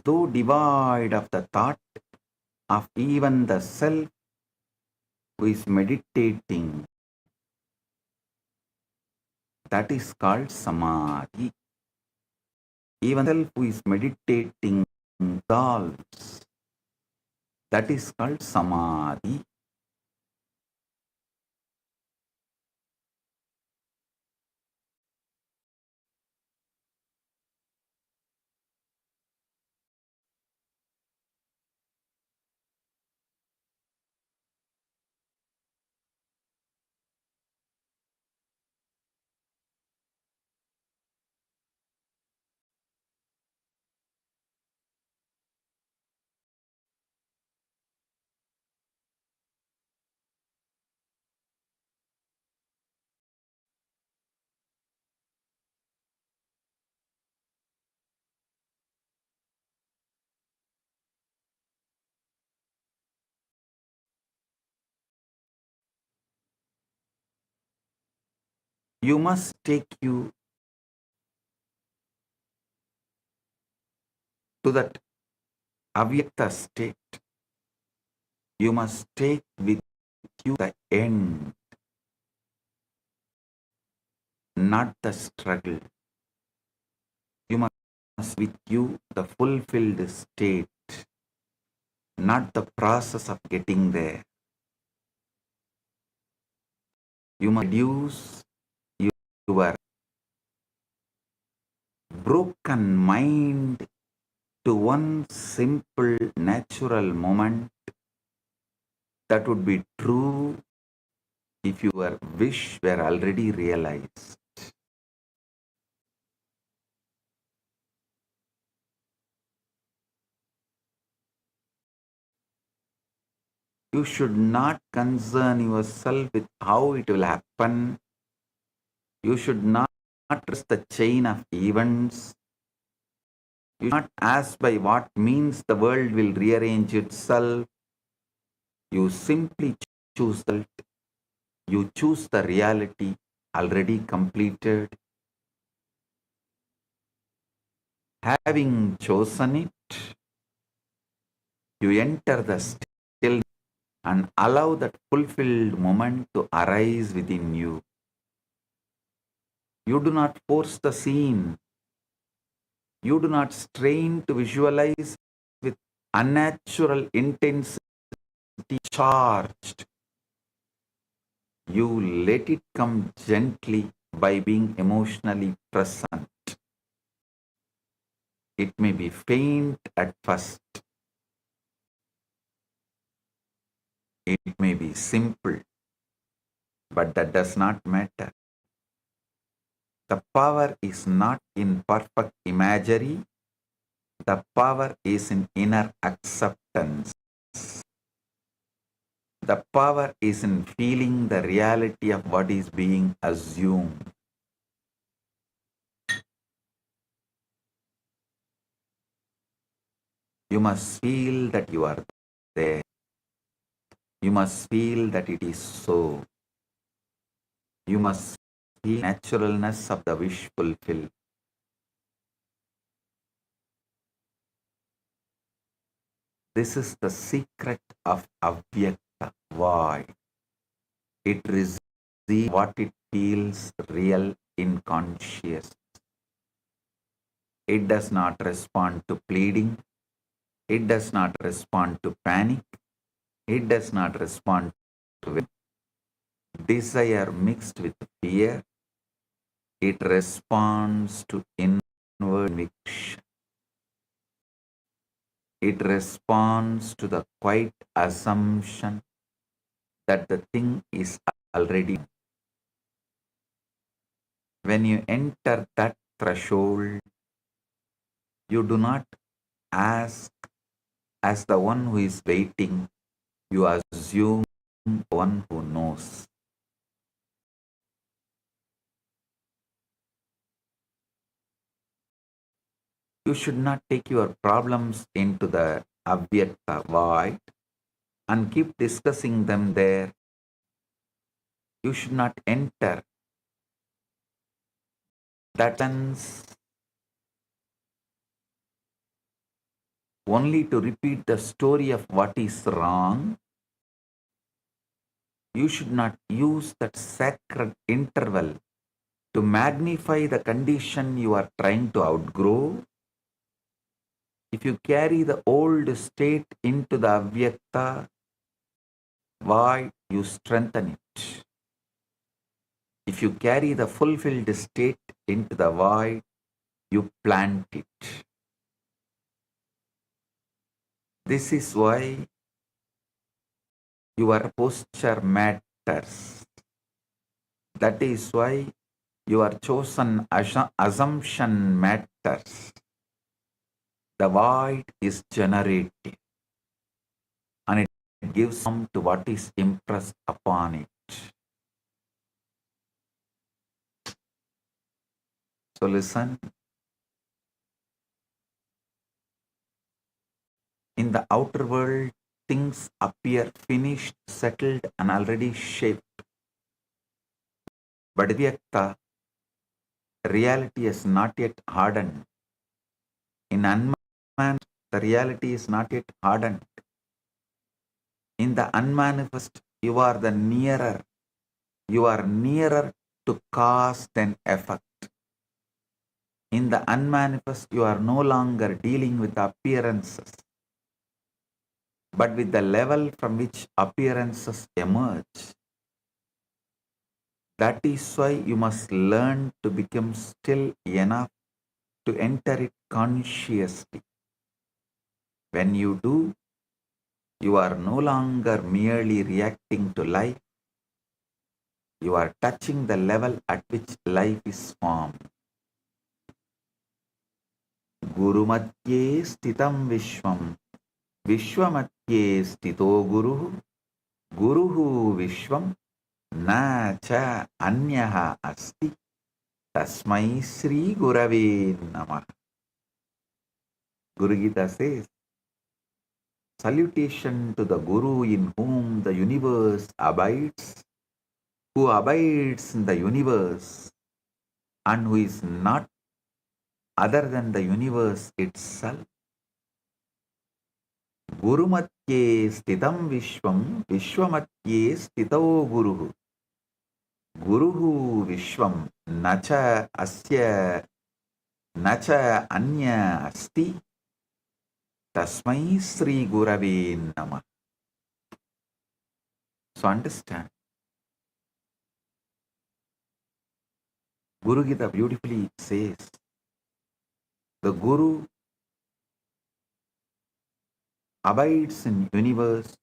though devoid of the thought of even the self who is meditating, that is called Samadhi. Even the self who is meditating dissolves, that is called Samadhi. You must take you to that Avyakta state. You must take with you the end, not the struggle. You must with you the fulfilled state, not the process of getting there. You must reduce your broken mind to one simple natural moment that would be true if your wish were already realized. You should not concern yourself with how it will happen. You should not trust the chain of events. You should not ask by what means the world will rearrange itself. You simply choose the You choose the reality already completed. Having chosen it, you enter the stillness and allow that fulfilled moment to arise within you. You do not force the scene. You do not strain to visualize with unnatural intensity charged. You let it come gently by being emotionally present. It may be faint at first. It may be simple, but that does not matter. The power is not in perfect imagery. The power is in inner acceptance. The power is in feeling the reality of what is being assumed. You must feel that you are there. You must feel that it is so. You must feel naturalness of the wish fulfilled. This is the secret of Avyakta void. It receives what it feels real in consciousness. It does not respond to pleading. It does not respond to panic. It does not respond to desire mixed with fear. It responds to inward conviction. It responds to the quiet assumption that the thing is already. When you enter that threshold, you do not ask as the one who is waiting, you assume the one who knows. You should not take your problems into the avyakta void and keep discussing them there. You should not enter that sense only to repeat the story of what is wrong. You should not use that sacred interval to magnify the condition you are trying to outgrow. If you carry the old state into the avyakta void, you strengthen it. If you carry the fulfilled state into the void, you plant it. This is why your posture matters. That is why your chosen assumption matters. The void is generated and it gives form to what is impressed upon it. So listen. In the outer world, things appear finished, settled, and already shaped. But Vyakta, reality is not yet hardened. In unmanifest, the reality is not yet hardened. In the unmanifest, you are nearer to cause than effect. In the unmanifest, you are no longer dealing with appearances, but with the level from which appearances emerge. That is why you must learn to become still enough to enter it consciously. When you do, you are no longer merely reacting to life. You are touching the level at which life is formed. Guru Madhye Stitam Vishwam Vishwamadhye Stito Guruhu Guruhu Vishwam Na Cha Anyaha Asti Tasmai Sri Gurave Namah. Guru Gita says, salutation to the Guru in whom the universe abides, who abides in the universe, and who is not other than the universe itself. Guru Matye Sthitam Vishwam Vishwamatye Sthito Guruhu Guruhu Vishwam Nacha Asya Nacha Anya Asti Tasmai Sri Gurave Namah. So understand, Guru Gita beautifully says, the Guru abides in universe,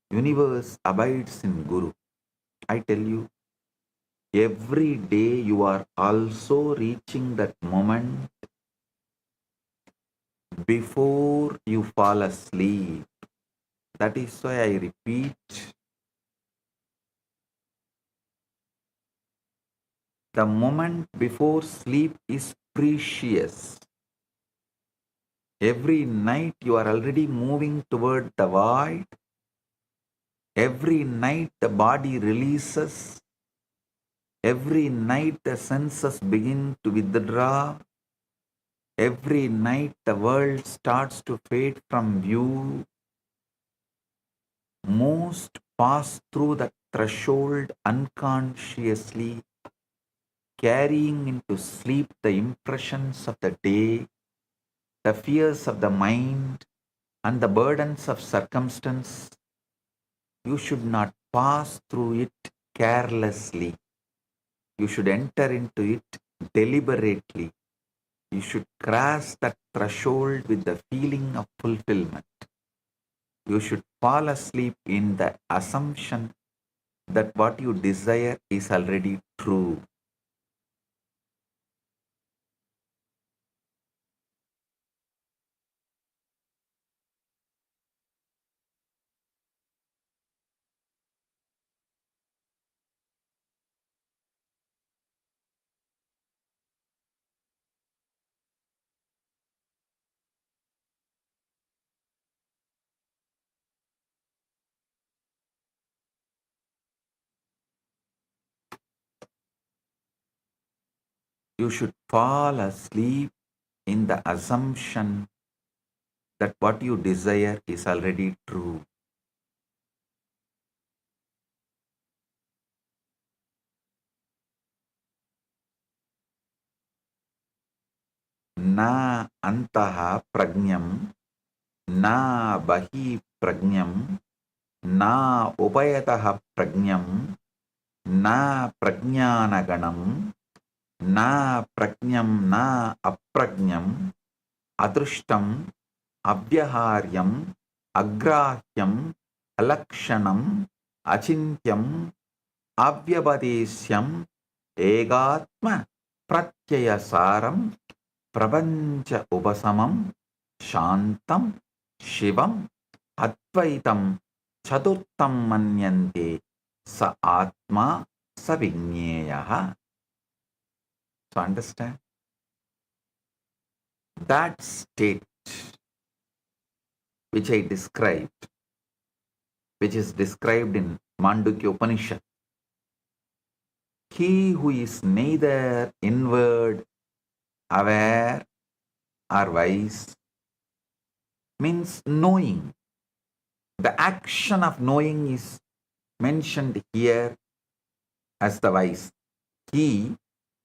universe abides in Guru. I tell you, every day you are also reaching that moment before you fall asleep. That is why I repeat, the moment before sleep is precious. Every night you are already moving toward the void. Every night the body releases. Every night the senses begin to withdraw. Every night the world starts to fade from view. Most pass through the threshold unconsciously, carrying into sleep the impressions of the day, the fears of the mind, and the burdens of circumstance. You should not pass through it carelessly. You should enter into it deliberately. You should cross that threshold with the feeling of fulfillment. You should fall asleep in the assumption that what you desire is already true. you should fall asleep in the assumption that what you desire is already true. Na antaha prajnam, na bahi prajnam, na upayataha prajnam, na prajnanaganam, na prajnam, na aprajnam, adrushtam, abhyaharyam, agrahyam, alakshanam, achintyam, avyavadesyam, egatma, pratyayasaram, prapancha upasamam, shantam, shivam, advaitam, chaturtam manyante, sa atma, sa vigneyaha. So understand? That state which I described, which is described in Mandukya Upanishad, he who is neither inward, aware, or wise, means knowing. The action of knowing is mentioned here as the wise. He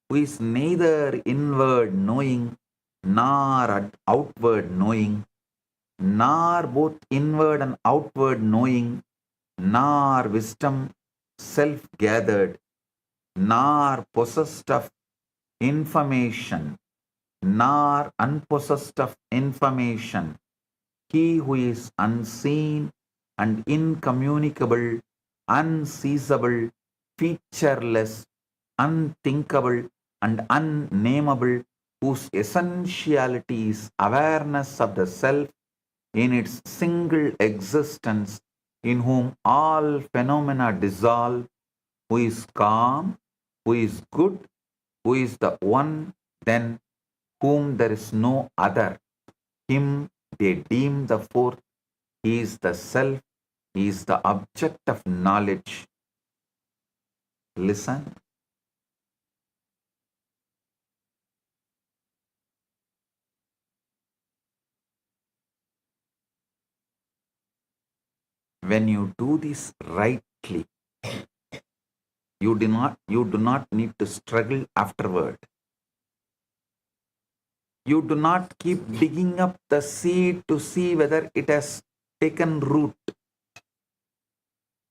who is neither inward knowing nor outward knowing, nor both inward and outward knowing, nor wisdom self-gathered, nor possessed of information, nor unpossessed of information, he who is unseen and incommunicable, unseizable, featureless, unthinkable, and unnameable, whose essentiality is awareness of the self in its single existence, in whom all phenomena dissolve, who is calm, who is good, who is the one, then whom there is no other. Him they deem the fourth. He is the self. He is the object of knowledge. Listen. When you do this rightly, you do not need to struggle afterward. You do not keep digging up the seed to see whether it has taken root.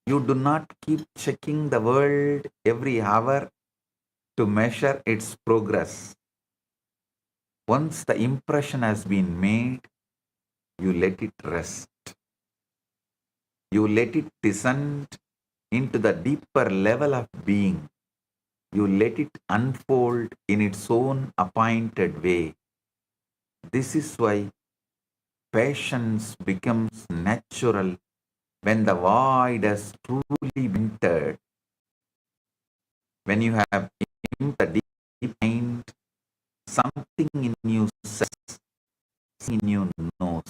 You do not keep checking the world every hour to measure its progress. Once the impression has been made, you let it rest. You let it descend into the deeper level of being. You let it unfold in its own appointed way. This is why patience becomes natural when the void has truly been entered. When you have in the deep mind, something in you says, something in you knows.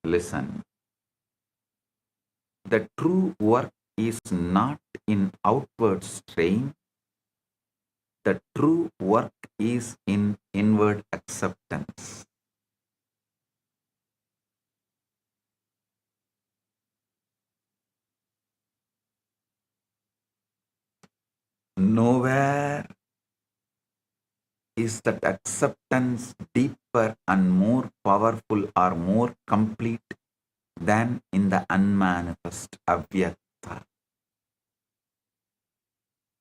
listen. The true work is not in outward strain. The true work is in inward acceptance. Nowhere is that acceptance deeper and more powerful or more complete than in the unmanifest Avyakta.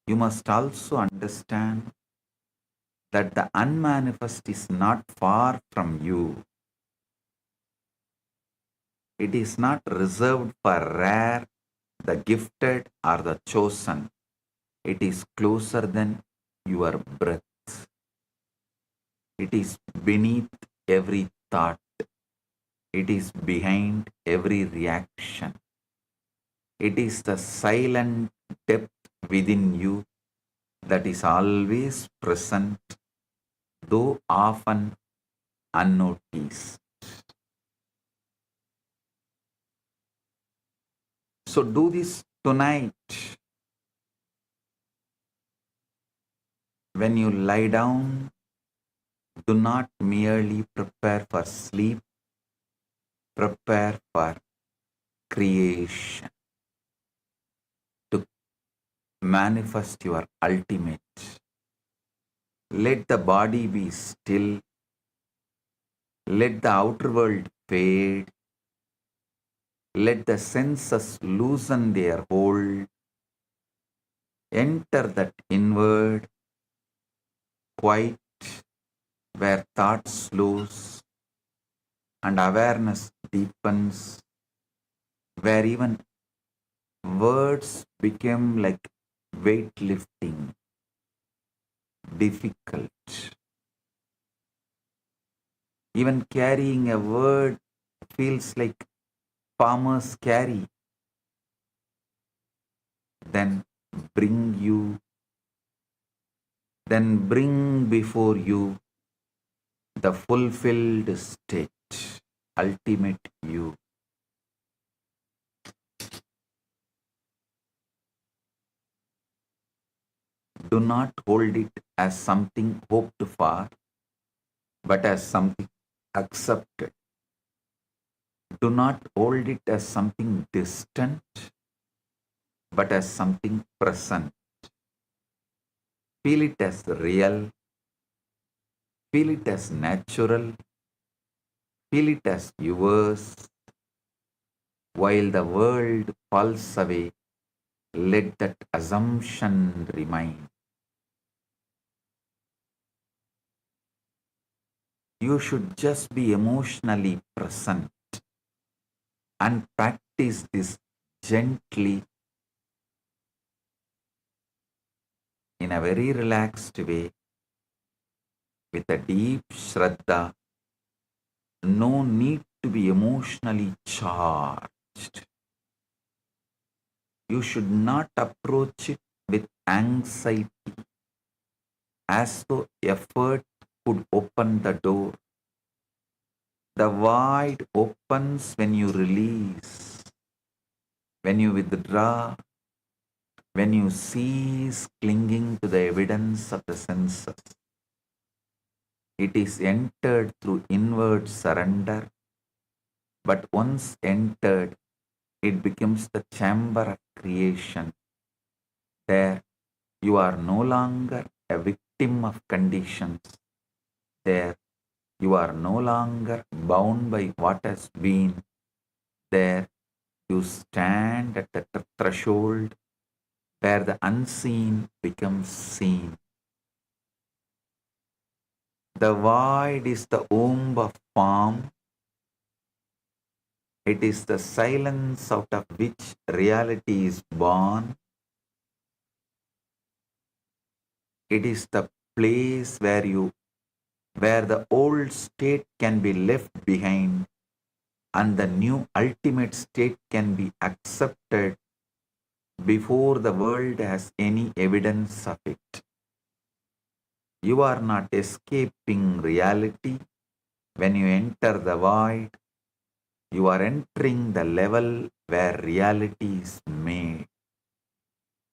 You must also understand that the unmanifest is not far from you. It is not reserved for rare, the gifted, or the chosen. It is closer than your breath. It is beneath every thought. It is behind every reaction. It is the silent depth within you that is always present, though often unnoticed. So do this tonight. When you lie down, do not merely prepare for sleep, prepare for creation, to manifest your ultimate. Let the body be still, let the outer world fade, let the senses loosen their hold, enter that inward, quiet, where thought slows and awareness deepens, where even words become like weightlifting, difficult. Even carrying a word feels like farmers carry. Then bring before you the fulfilled state, ultimate you. Do not hold it as something hoped for, but as something accepted. Do not hold it as something distant, but as something present. Feel it as real, feel it as natural, feel it as yours. While the world falls away, let that assumption remain. You should just be emotionally present and practice this gently in a very relaxed way with a deep shraddha. No need to be emotionally charged. You should not approach it with anxiety as though effort could open the door. The void opens when you release, when you withdraw, when you cease clinging to the evidence of the senses. It is entered through inward surrender, but once entered, it becomes the chamber of creation. There, you are no longer a victim of conditions. There, you are no longer bound by what has been. There, you stand at the threshold where the unseen becomes seen. The void is the womb of form. It is the silence out of which reality is born. It is the place where the old state can be left behind and the new ultimate state can be accepted before the world has any evidence of it. You are not escaping reality when you enter the void. You are entering the level where reality is made.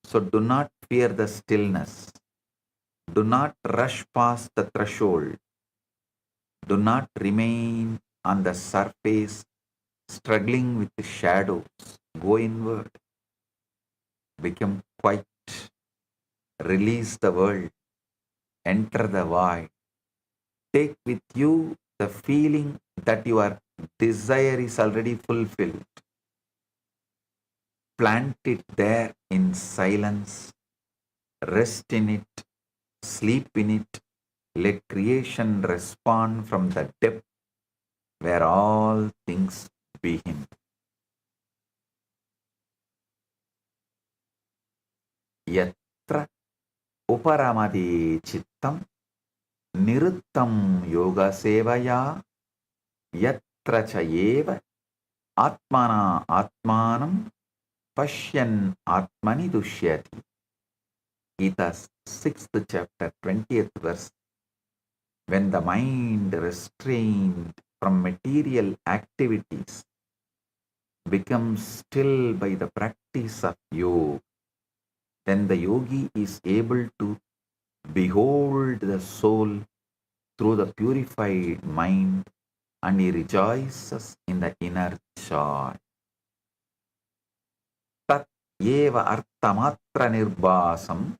So do not fear the stillness. Do not rush past the threshold. Do not remain on the surface struggling with the shadows. Go inward. Become quiet. Release the world. Enter the void. Take with you the feeling that your desire is already fulfilled. Plant it there in silence. Rest in it. Sleep in it. Let creation respond from the depth where all things begin. Yatra uparamade chittam niruttam yoga sevaya yatra chayeva atmana atmanam pashyan atmani dushyati. Gita's 6th chapter, 20th verse. When the mind restrained from material activities becomes still by the practice of yoga, then the yogi is able to behold the soul through the purified mind and he rejoices in the inner joy. Tat eva artamatra nirbasam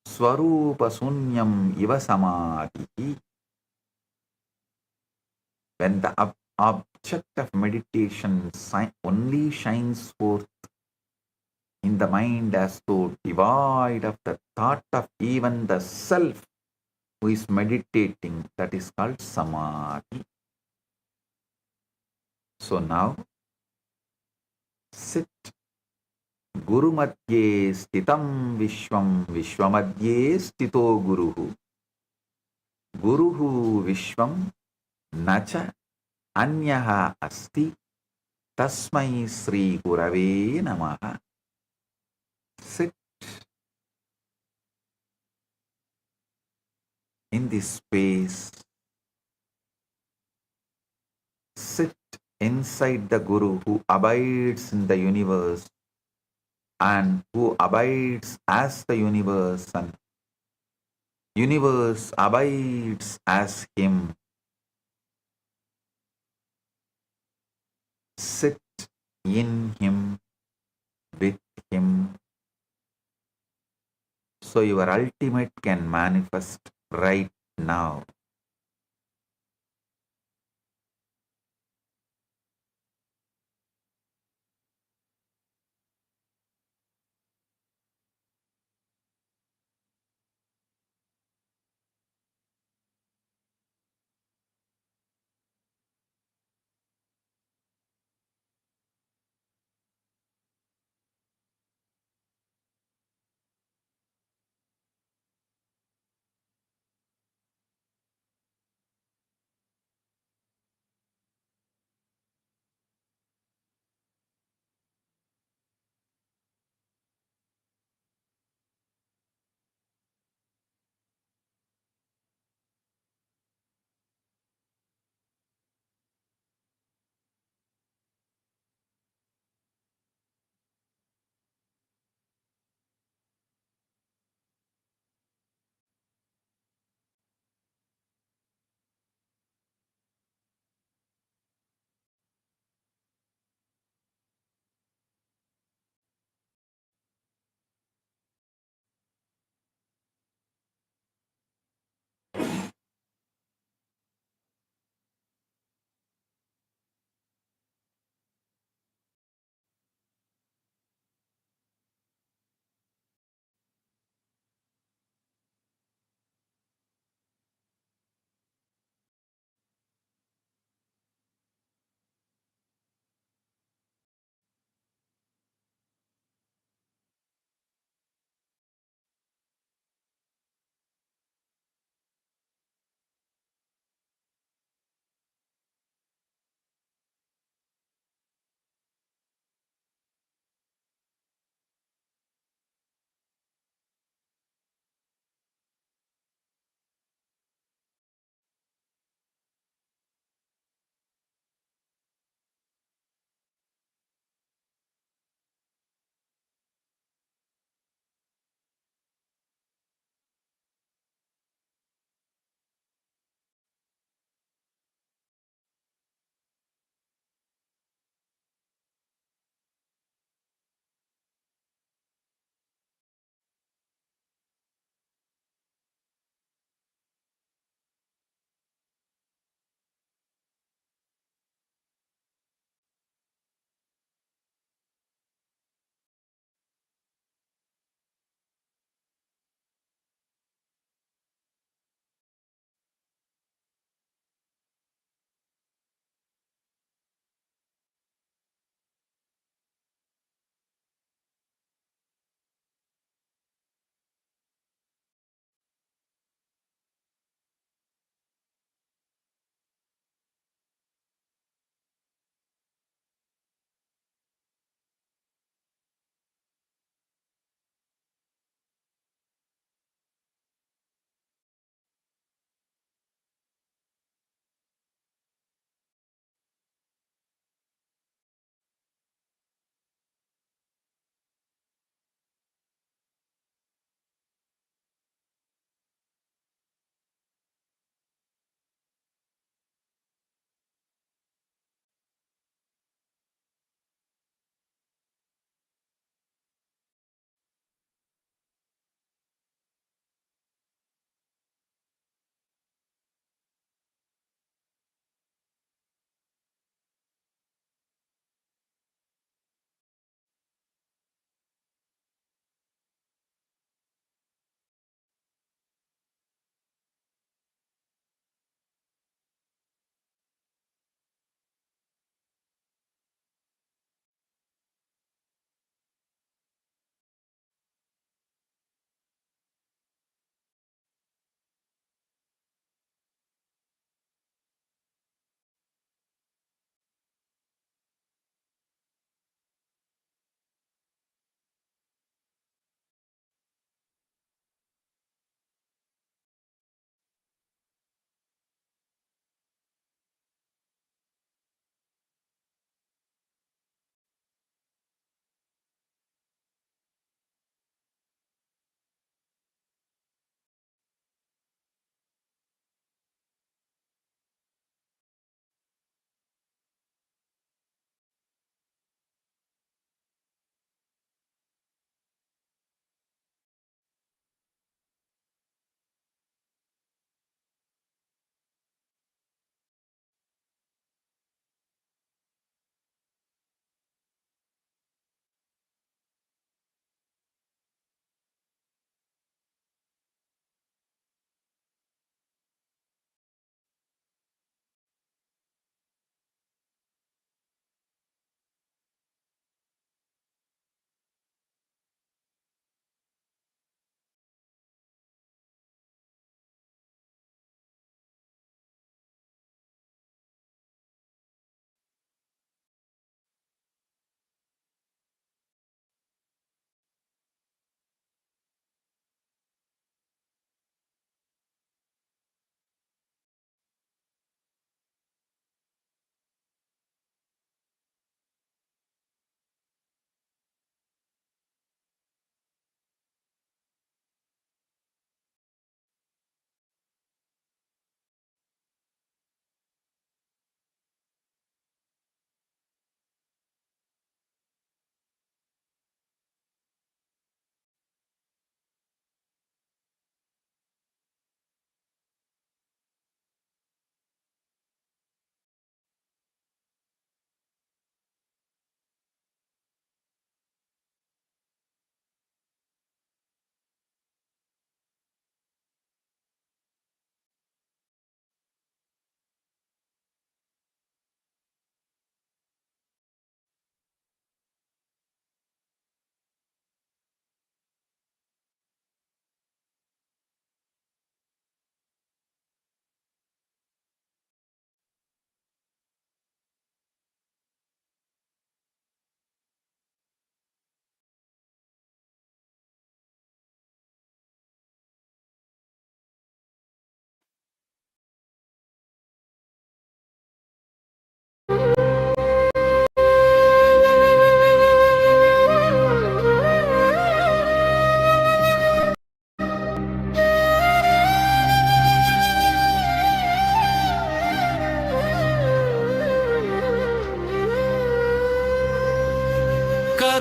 swarupa sunyam iva samadhi. When the object of meditation only shines forth in the mind as though devoid of the thought of even the self who is meditating, that is called samadhi. So now sit. Guru madhye stitam vishwam vishwamadhye stito guruhu. Guruhu vishwam nacha anyaha asti tasmai sri gurave namaha. Sit in this space. Sit inside the Guru who abides in the universe and who abides as the universe, and universe abides as him. Sit in him, with him, so your ultimate can manifest right now.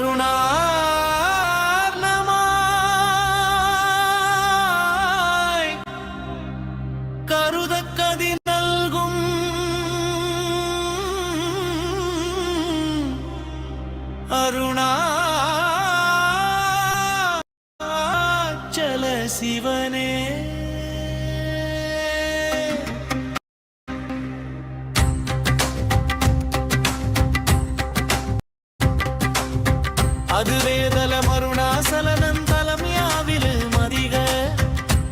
കരുണാർണമായി കരുതക്കതി നൽകും അരുണാചല ശിവനേ அதுவேதலமருணாசலனந்தலம் யாவிலு மதிக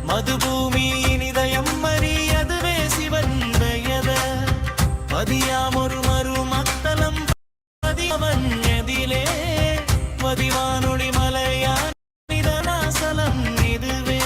மதுபூமி நிதயம் மறியதுவே சிவன் பெயத பதியாமொரு மறு மத்தலம் பதியவன் எதிலே பதிவானொளி மலையான் நிதனாசலம் இதுவே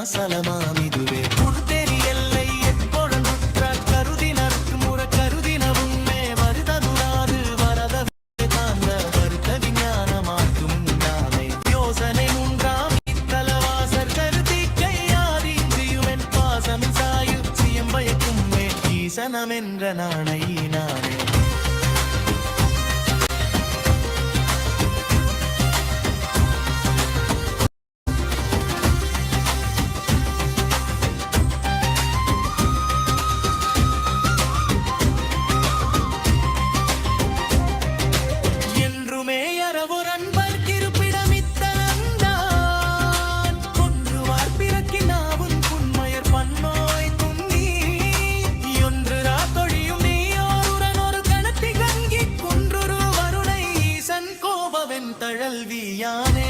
சலமாமிதுவே புர்தெரி எல்லை எப்பொழுதுற்ற கருதினர்க்கு முற கருதினவுமே வருததுராது வரத தாந்த வருத்த விஞ்ஞானமாக்கும் நாமே யோசனை உண்டாம் இத்தலவாசர் கருதி கையாதிந்தியுமென் பாசம் சாயு சியம் பயக்கும் மே ஈசனமென்ற நாணை நானே தழல்வியானே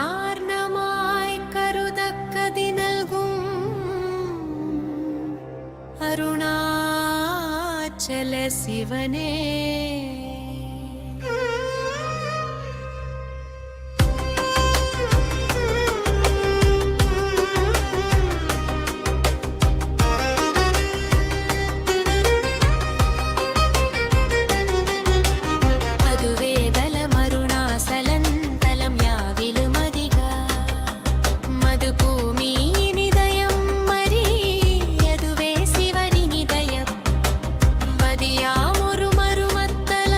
കരുണാർണമായി കരുതക്കതി നൽകും അരുണാചല ശിവനേ
மதியாமொரு மருமத்தல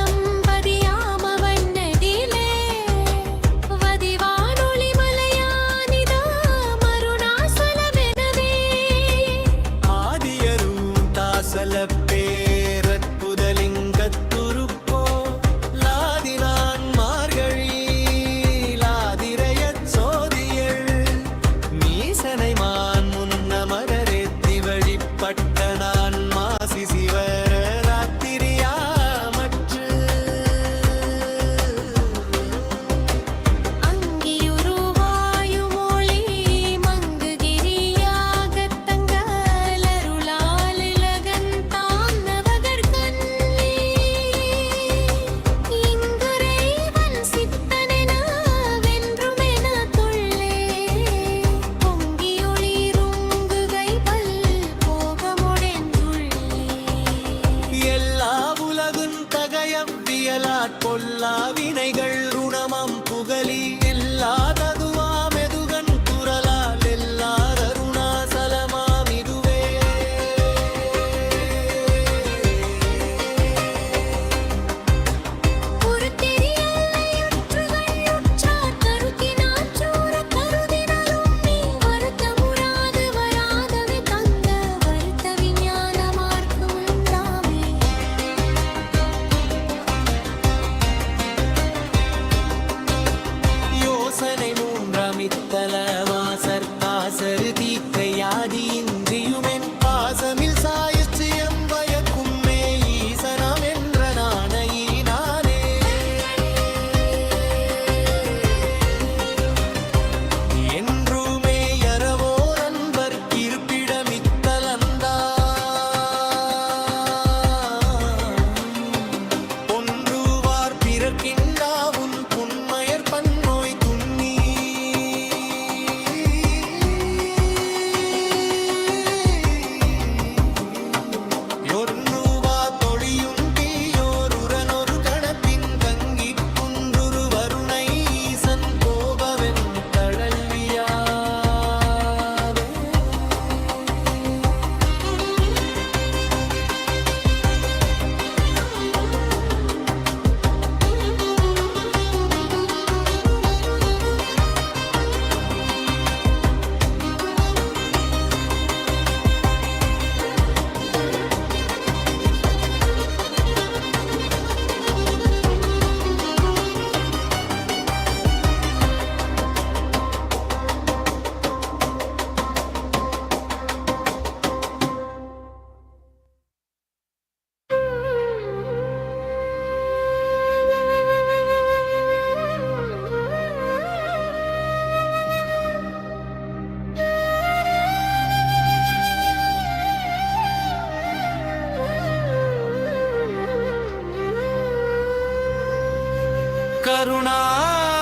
करुणार्णमाय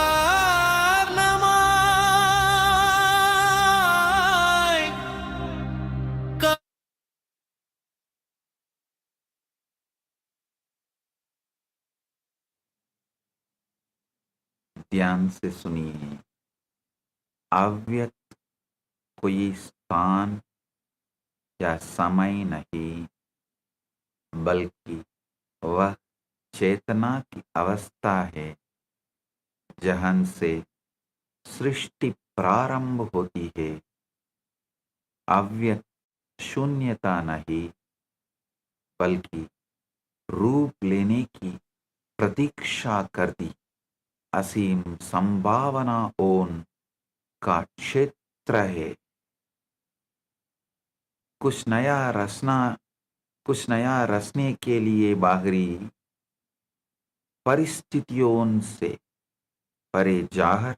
ध्यान से सुनिए, अव्यक्त कोई स्थान या समय नहीं, बल्कि वह चेतना की अवस्था है जहां से सृष्टि प्रारंभ होती है। अव्यक्त शून्यता नहीं, बल्कि रूप लेने की प्रतीक्षा करती असीम संभावना ओन का क्षेत्र है। कुछ नया रचने के लिए बाहरी परिस्थितियों से परे जाकर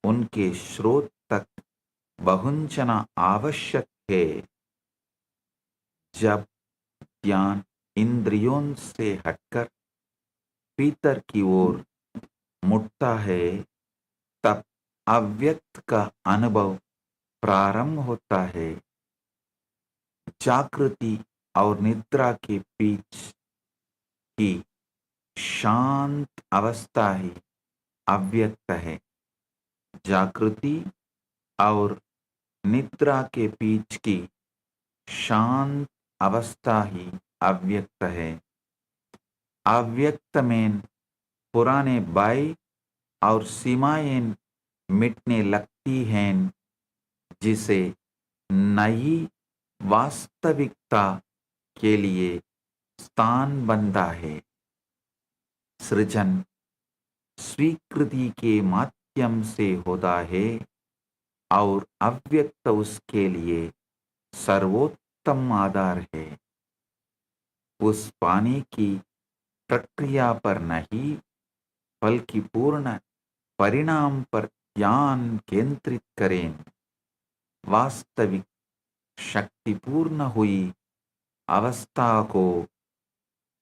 उनके स्रोत तक पहुंचना आवश्यक है। जब ध्यान इंद्रियों से हटकर भीतर की ओर मुड़ता है, तब अव्यक्त का अनुभव प्रारंभ होता है। जागृति और निद्रा के बीच की शांत अवस्था ही अव्यक्त है। जागृति और निद्रा के बीच की शांत अवस्था ही अव्यक्त है। अव्यक्त में पुराने भय और सीमाएं मिटने लगती हैं, जिसे नई वास्तविकता के लिए स्थान बनता है। सृजन स्वीकृति के माध्यम से होता है और अव्यक्त उसके लिए सर्वोत्तम आधार है। उस पाने की प्रक्रिया पर नहीं, बल्कि पूर्ण परिणाम पर ध्यान केंद्रित करें। वास्तविक शक्तिपूर्ण हुई अवस्था को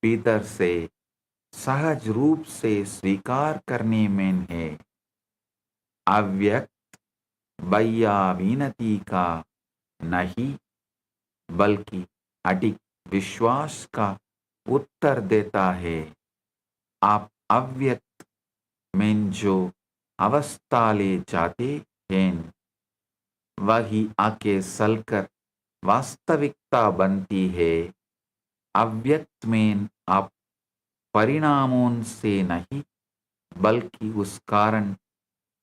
भीतर से सहज रूप से स्वीकार करने में है। अव्यक्त भय्यावीनती का नहीं, बल्कि अडिग विश्वास का उत्तर देता है। आप अव्यक्त में जो अवस्था ले जाते हैं, वही आके सलकर वास्तविकता बनती है। अव्यक्त में आप परिणामों से नहीं, बल्कि उस कारण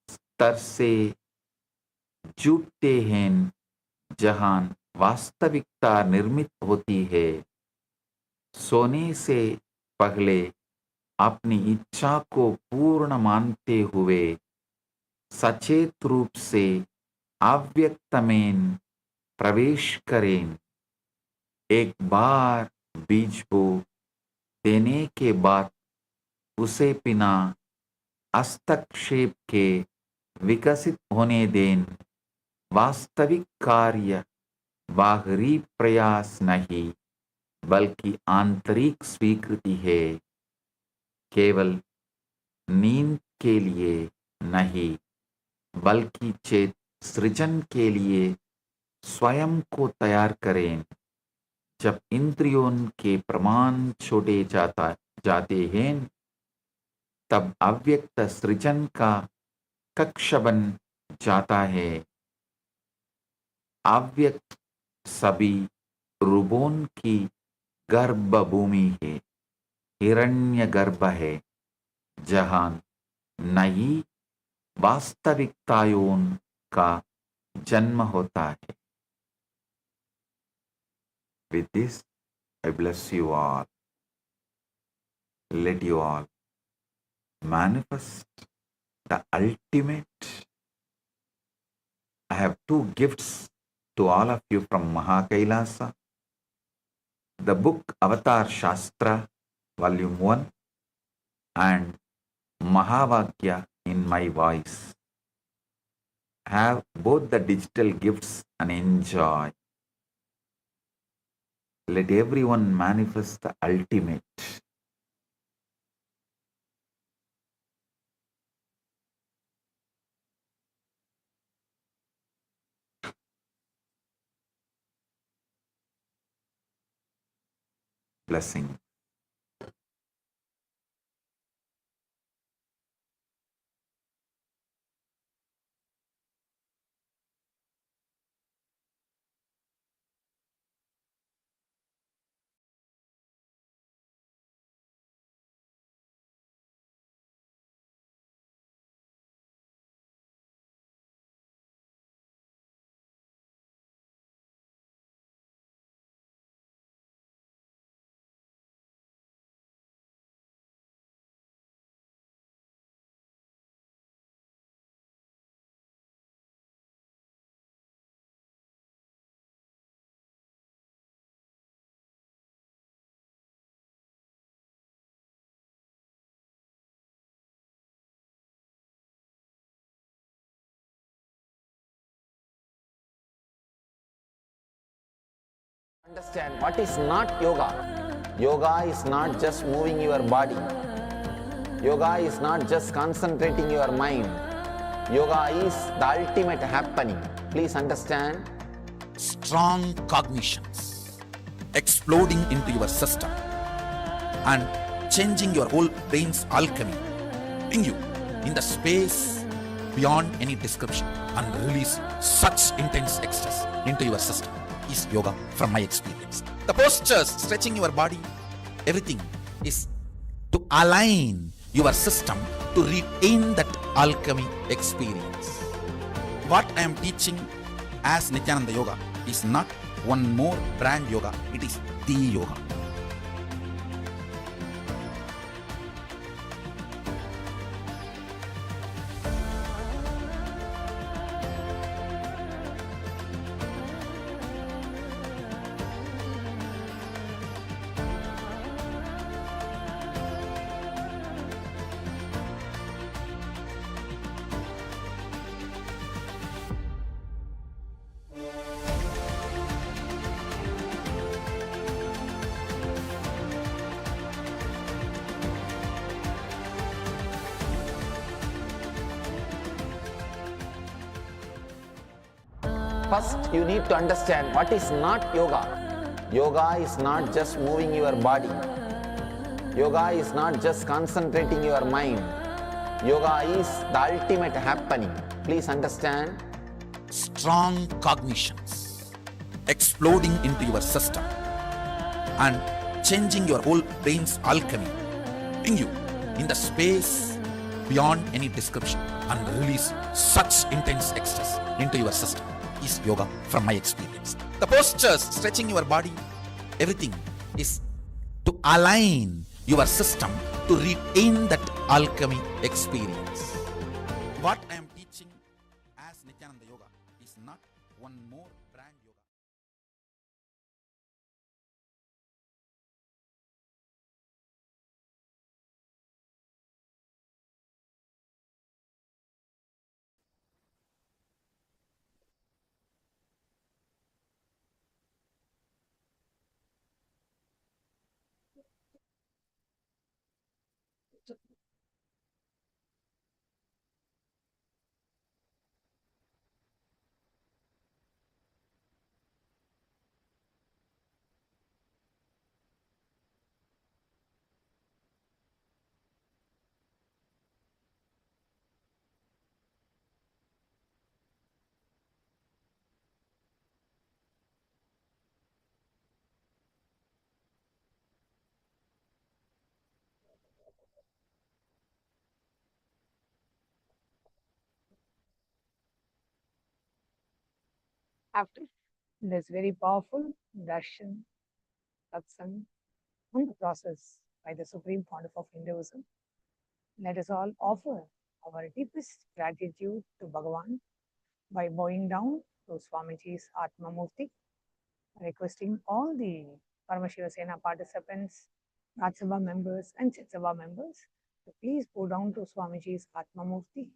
स्तर से जुटते हैं जहां वास्तविकता निर्मित होती है। सोने से पहले अपनी इच्छा को पूर्ण मानते हुए सचेत रूप से अव्यक्त में प्रवेश करें। एक बार बीज बो देने के बाद उसे बिना हस्तक्षेप के विकसित होने दें। वास्तविक कार्य बाहरी प्रयास नहीं, बल्कि आंतरिक स्वीकृति है। केवल नींद के लिए नहीं, बल्कि चेत सृजन के लिए स्वयं को तैयार करें। जब इंद्रियों के प्रमाण छोड़े जाते हैं, तब अव्यक्त सृजन का कक्ष बन जाता है। अव्यक्त सभी रूपों की गर्भ भूमि है, हिरण्य गर्भ है, जहां नई वास्तविकताओं का जन्म होता है। With this, I bless you all. Let you all manifest the ultimate. I have two gifts to all of you from Kailasa. The book Avatar Shastra, Volume 1, and Mahavakya in my voice. Have both the digital gifts and enjoy. Let everyone manifest the ultimate. Blessing.
Understand what is not yoga. Yoga is not just moving your body. Yoga is not just concentrating your mind. Yoga is the ultimate happening. Please understand.
Strong cognitions exploding into your system and changing your whole brain's alchemy, putting you in the space beyond any description and release such intense ecstasy into your system is yoga from my experience. The postures, stretching your body, everything is to align your system to retain that alchemy experience. What I am teaching as Nithyananda Yoga is not one more brand yoga, it is the yoga.
First, you need to understand what is not yoga. Yoga is not just moving your body. Yoga is not just concentrating your mind. Yoga is the ultimate happening. Please understand.
Strong cognitions exploding into your system and changing your whole brain's alchemy, putting you in the space beyond any description and release such intense ecstasy into your system is yoga from my experience. The postures, stretching your body, everything is to align your system to retain that alchemy experience. What I am teaching as Nithyananda Yoga is not one more brand yoga.
After this very powerful darshan satsang on the process by the Supreme Pontiff of Hinduism, let us all offer our deepest gratitude to Bhagavan by bowing down to Swamiji's Atma Murti, requesting all the Paramashiva Sena participants, Raj Sabha members and Chit Sabha members to please bow down to Swamiji's Atma Murti.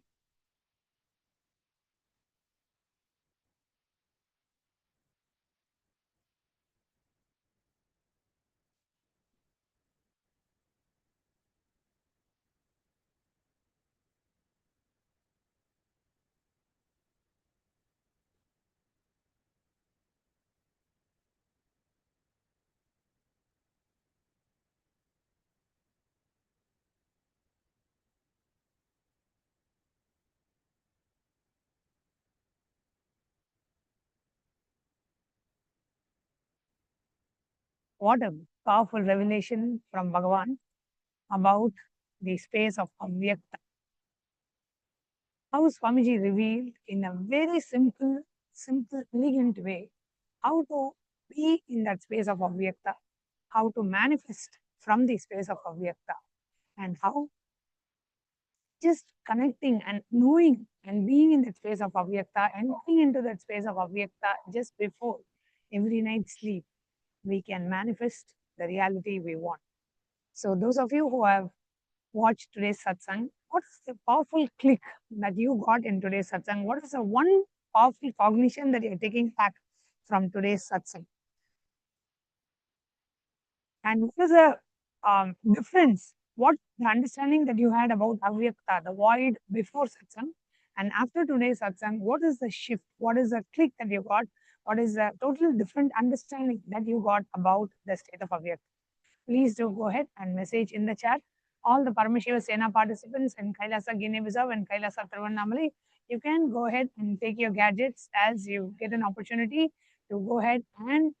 What a powerful revelation from Bhagavan about the space of Avyakta. How Swamiji revealed in a very simple, elegant way how to be in that space of Avyakta, how to manifest from the space of Avyakta, and how just connecting and knowing and being in that space of Avyakta and looking into that space of Avyakta just before every night's sleep, we can manifest the reality we want. So, those of you who have watched today's satsang, what is the powerful click that you got in today's satsang? What is the one powerful cognition that you're taking back from today's satsang? And what is the difference? What the understanding that you had about Avyakta, the void before satsang, and after today's satsang, what is the shift? What is the click that you got? What is the total different understanding that you got about the state of Avyakta? Please do go ahead and message in the chat. All the Paramashiva Sena participants in Kailasa Guinea-Bissau and Kailasa Tiruvannamalai, you can go ahead and take your gadgets as you get an opportunity to go ahead and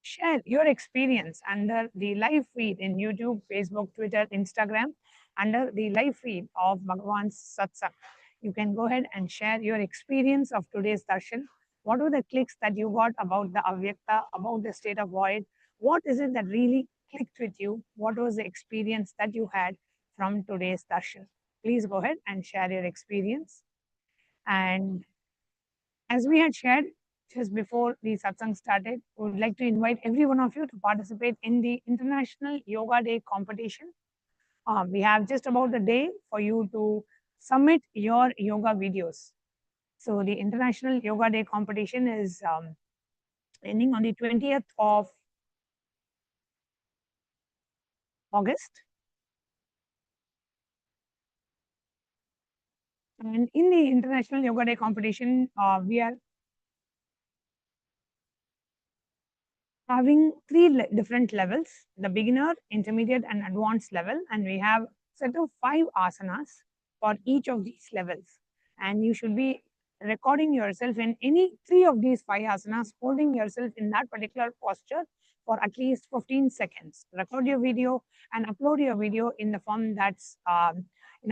share your experience under the live feed in YouTube, Facebook, Twitter, Instagram, under the live feed of Bhagavan's Satsang. You can go ahead and share your experience of today's darshan. What were the clicks that you got about the Avyakta, about the state of void? What is it that really clicked with you? What was the experience that you had from today's darshan? Please go ahead and share your experience. And as we had shared just before the satsang started, we would like to invite every one of you to participate in the International Yoga Day competition. We have just about a day for you to submit your yoga videos. So the International Yoga Day competition is ending on the 20th of August. And in the International Yoga Day competition, we are having three different levels: the beginner, intermediate, and advanced level. And we have set of 5 asanas for each of these levels. And you should be recording yourself in any 3 of these 5 asanas, holding yourself in that particular posture for at least 15 seconds. Record your video and upload your video in the form that's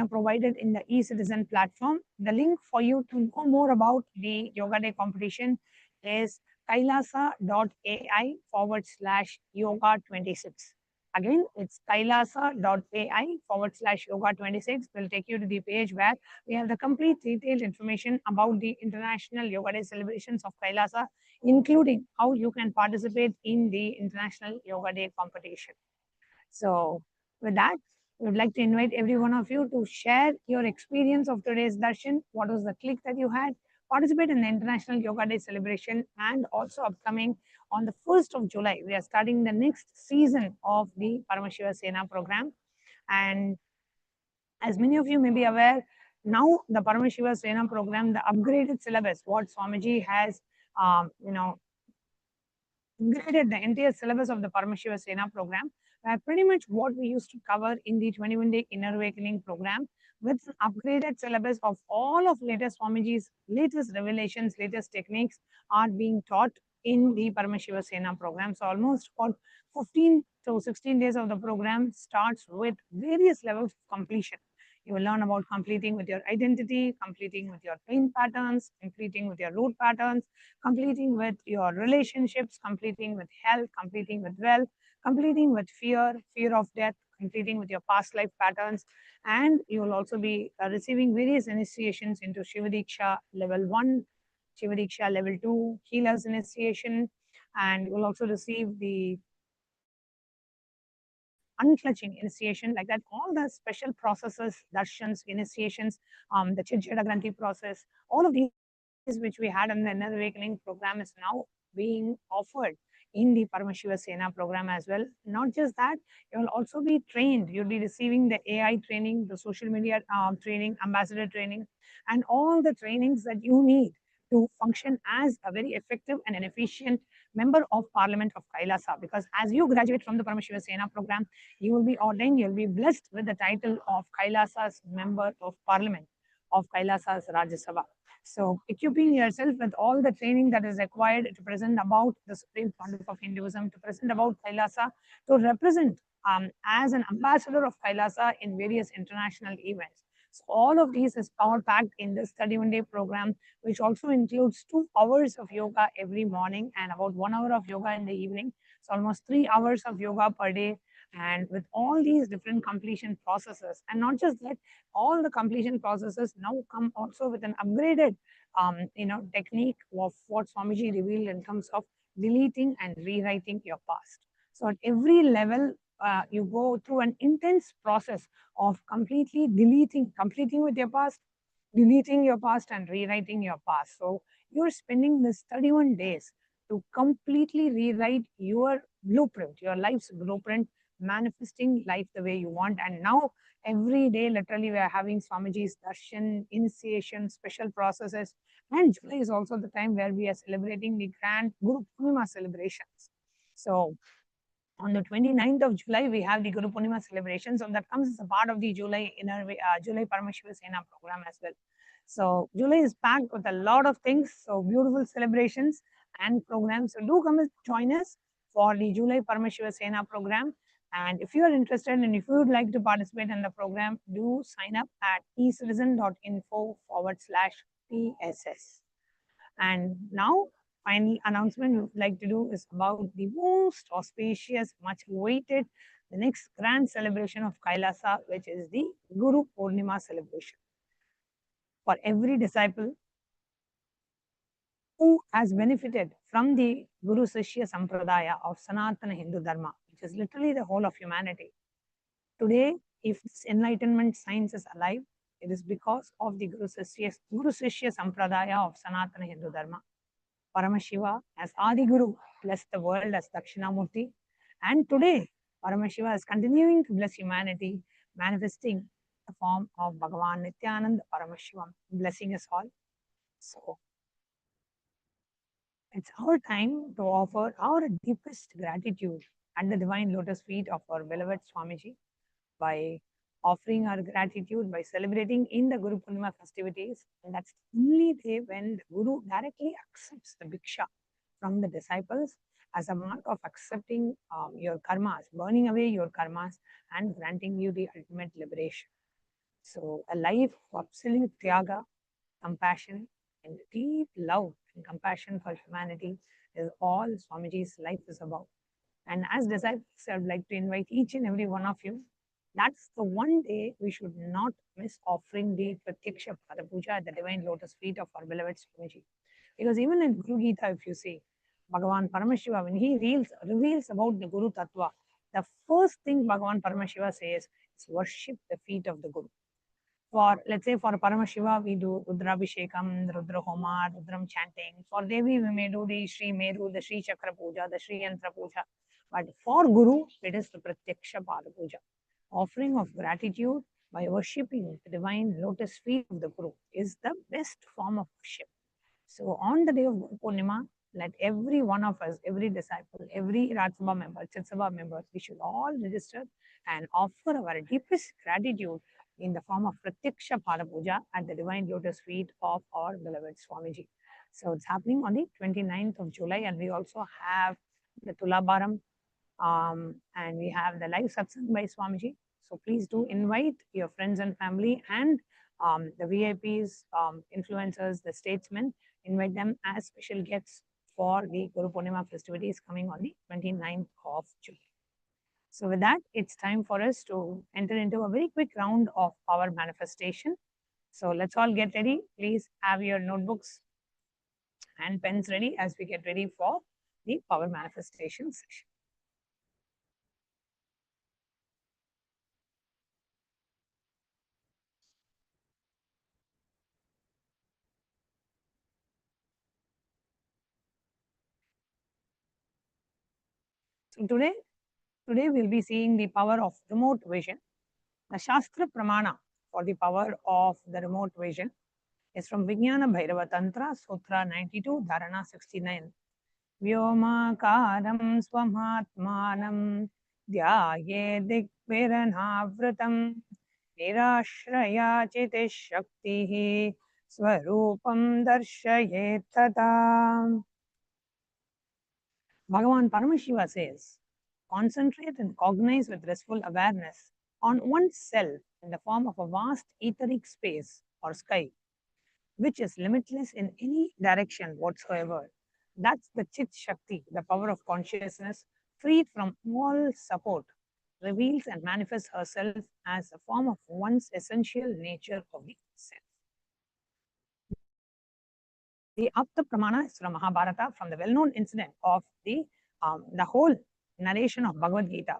provided in the e-citizen platform. The link for you to know more about the Yoga Day competition is kailasa.ai/yoga26. Again, it's kailasa.ai/yoga26 will take you to the page where we have the complete detailed information about the International Yoga Day celebrations of Kailasa, including how you can participate in the International Yoga Day competition. So with that, we would like to invite every one of you to share your experience of today's darshan. What was the click that you had? Participate in the International Yoga Day celebration, and also upcoming on the 1st of July, we are starting the next season of the Paramashiva Sena program. And as many of you may be aware, now the Paramashiva Sena program, the upgraded syllabus, what Swamiji has, upgraded the entire syllabus of the Paramashiva Sena program, where pretty much what we used to cover in the 21-day Inner Awakening program, with an upgraded syllabus of all of latest Swamiji's latest revelations, latest techniques are being taught in the Paramashiva Sena program. So almost for 15 to 16 days of the program starts with various levels of completion. You will learn about completing with your identity, completing with your pain patterns, completing with your root patterns, completing with your relationships, completing with health, completing with wealth, completing with fear, fear of death, completing with your past life patterns. And you will also be receiving various initiations into Shivadiksha level 1, Shivadiksha level 2, Healer's initiation, and you will also receive the unclutching initiation, like that. All the special processes, darshans, initiations, the Chijjada Granthi process, all of these which we had in the Inner Awakening program is now being offered in the Paramashiva Sena program as well. Not just that, you will also be trained. You'll be receiving the AI training, the social media training, ambassador training, and all the trainings that you need to function as a very effective and an efficient member of Parliament of Kailasa. Because as you graduate from the Paramashiva Sena program, you will be ordained, you'll be blessed with the title of Kailasa's Member of Parliament. of Kailasa's Rajya Sabha. So equipping yourself with all the training that is required to present about the Supreme Pontiff of Hinduism, to present about Kailasa, to represent as an ambassador of Kailasa in various international events. So all of these is power packed in this 31-day program, which also includes 2 hours of yoga every morning and about 1 hour of yoga in the evening. So almost 3 hours of yoga per day, and with all these different completion processes. And not just that, all the completion processes now come also with an upgraded technique of what Swamiji revealed in terms of deleting and rewriting your past. So at every level, you go through an intense process of completing with your past, deleting your past and rewriting your past. So you're spending this 31 days to completely rewrite your blueprint, your life's blueprint, manifesting life the way you want. And now every day, literally, we are having Swamiji's darshan, initiation, special processes. And July is also the time where we are celebrating the grand Guru Purnima celebrations. So on the 29th of July, we have the Guru Purnima celebration. So that comes as a part of the July Paramashivam program as well. So July is packed with a lot of things. So beautiful celebrations and programs. So do come and join us for the July Paramashivam program. And if you are interested and if you would like to participate in the program, do sign up at ecitizen.info/PSS. And now, final announcement we would like to do is about the most auspicious, much awaited, the next grand celebration of Kailasa, which is the Guru Purnima celebration. For every disciple who has benefited from the Guru Sishya Sampradaya of Sanatana Hindu Dharma, which is literally the whole of humanity. Today, if this enlightenment science is alive, it is because of the Guru Sishya Sampradaya of Sanatana Hindu Dharma. Paramashiva as Adi Guru blessed the world as Dakshinamurti. And today, Paramashiva is continuing to bless humanity, manifesting the form of Bhagavan Nithyananda Paramashivam, blessing us all. So, it's our time to offer our deepest gratitude at the divine lotus feet of our beloved Swamiji by offering our gratitude by celebrating in the Guru Purnima festivities. And that's the only day when the Guru directly accepts the Bhiksha from the disciples as a mark of accepting your karmas, burning away your karmas and granting you the ultimate liberation. So a life of absolute tyaga, compassion, and deep love and compassion for humanity is all Swamiji's life is about. And as disciples, I would like to invite each and every one of you. That's the one day we should not miss offering the Pratyaksha Pada Puja at the divine lotus feet of our beloved Swamiji. Because even in Guru Gita, if you see, Bhagavan Paramashiva, when he reveals about the Guru Tattva, the first thing Bhagavan Paramashiva says is worship the feet of the Guru. For, let's say, for Paramashiva, we do Rudrabhishekam, Rudra Homa, Rudram chanting. For Devi, we may do the Sri Meru, the Sri Chakra Puja, the Sri Yantra Puja. But for Guru, it is the Pratyaksha Pada Puja. Offering of gratitude by worshipping the divine lotus feet of the Guru is the best form of worship. So on the day of Guru Purnima, let every one of us, every disciple, every Rajya Sabha member, Chit Sabha member, we should all register and offer our deepest gratitude in the form of Pratyaksha Pada Puja at the divine lotus feet of our beloved Swamiji. So it's happening on the 29th of July, and we also have the Tulabharam and we have the live satsang by Swamiji. So please do invite your friends and family and the VIPs, influencers, the statesmen, invite them as special guests for the Guru Purnima festivities coming on the 29th of July. So with that, it's time for us to enter into a very quick round of power manifestation. So let's all get ready. Please have your notebooks and pens ready as we get ready for the power manifestation session. So today we'll be seeing the power of remote vision. The Shastra Pramana for the power of the remote vision is from Vijnana Bhairava Tantra, Sutra 92, Dharana 69. Vyomakaram Swamatmanam Dhyaye Dikviranavratam निराश्रयाचिति शक्तिः स्वरूपं दर्शयेत् तदा. Bhagavan Paramashiva says, concentrate and cognize with restful awareness on oneself in the form of a vast etheric space or sky, which is limitless in any direction whatsoever. That's the Chit Shakti, the power of consciousness, freed from all support, reveals and manifests herself as a form of one's essential nature of the self. The Apta Pramana is from Mahabharata, from the well-known incident of the whole narration of Bhagavad Gita.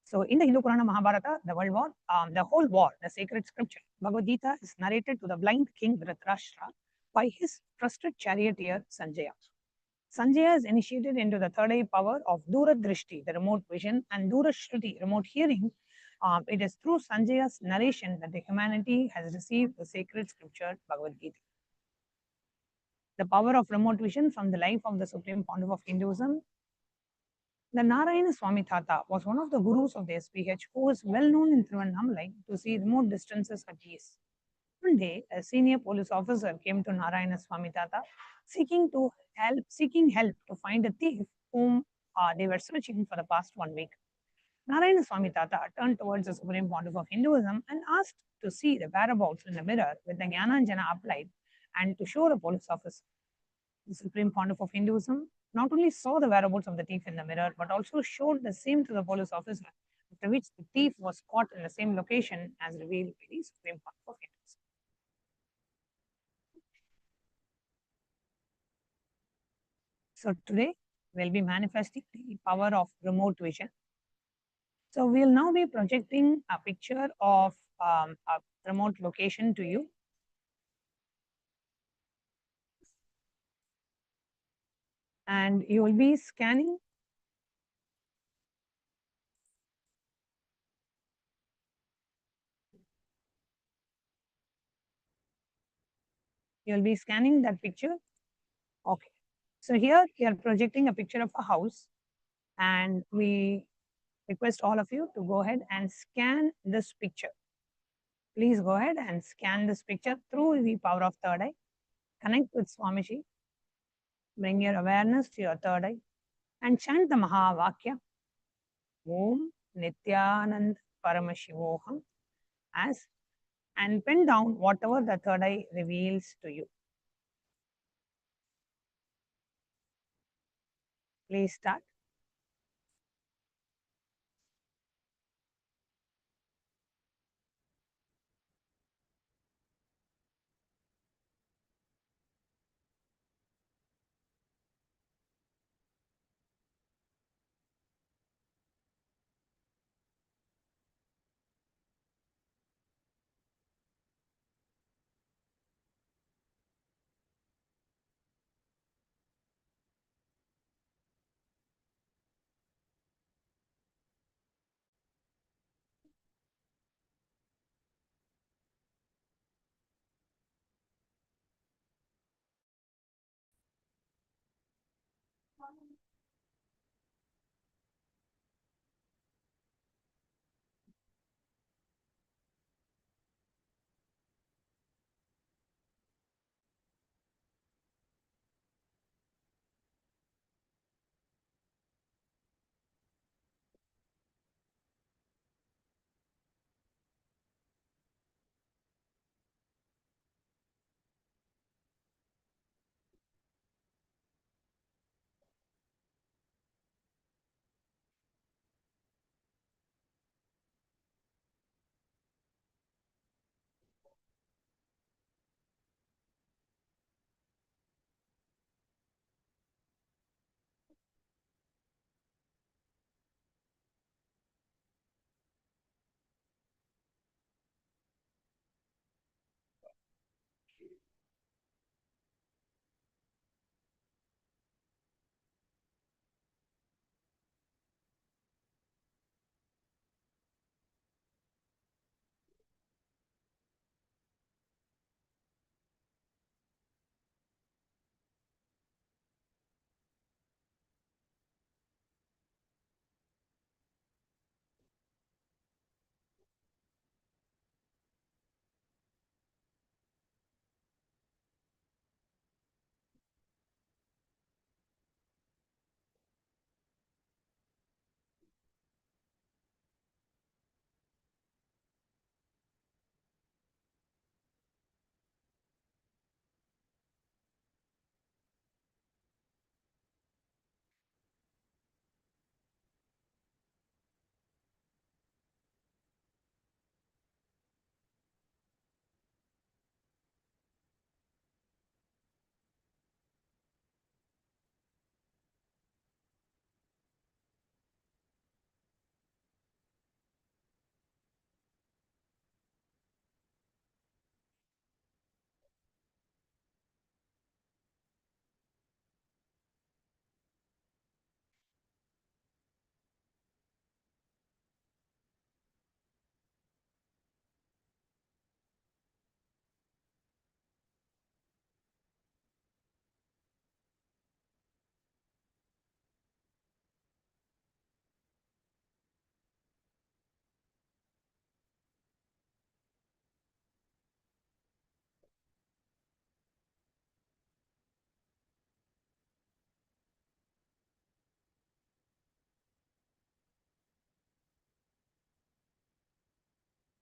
So, in the Hindu Purana Mahabharata, the world war, the whole war, the sacred scripture, Bhagavad Gita is narrated to the blind king Dhritarashtra by his trusted charioteer Sanjaya. Sanjaya is initiated into the third eye power of Duradrishti, the remote vision, and Durashruti, remote hearing. It is through Sanjaya's narration that the humanity has received the sacred scripture Bhagavad Gita. The power of remote vision from the life of the Supreme Pontiff of Hinduism. The Narayana Swami Tata was one of the gurus of the SPH who was well known in Thiruvannamalai to see remote distances at ease. One day, a senior police officer came to Narayana Swami Tata seeking help to find a thief whom they were searching for the past 1 week. Narayana Swami Tata turned towards the Supreme Pontiff of Hinduism and asked to see the whereabouts in the mirror with the Jnananjana applied and to show the police officer. The Supreme Pontiff of Hinduism not only saw the whereabouts of the thief in the mirror, but also showed the same to the police officer, after which the thief was caught in the same location as revealed by the Supreme Pontiff of Hinduism. So today, we'll be manifesting the power of remote vision. So we'll now be projecting a picture of a remote location to you. And you will be scanning that picture. Okay. So here we are projecting a picture of a house, and we request all of you to go ahead and scan this picture. Please go ahead and scan this picture through the power of third eye. Connect with Swamiji. Bring your awareness to your third eye and chant the Mahavakya. Om Nithyananda Paramashivoham as, and pen down whatever the third eye reveals to you. Please start.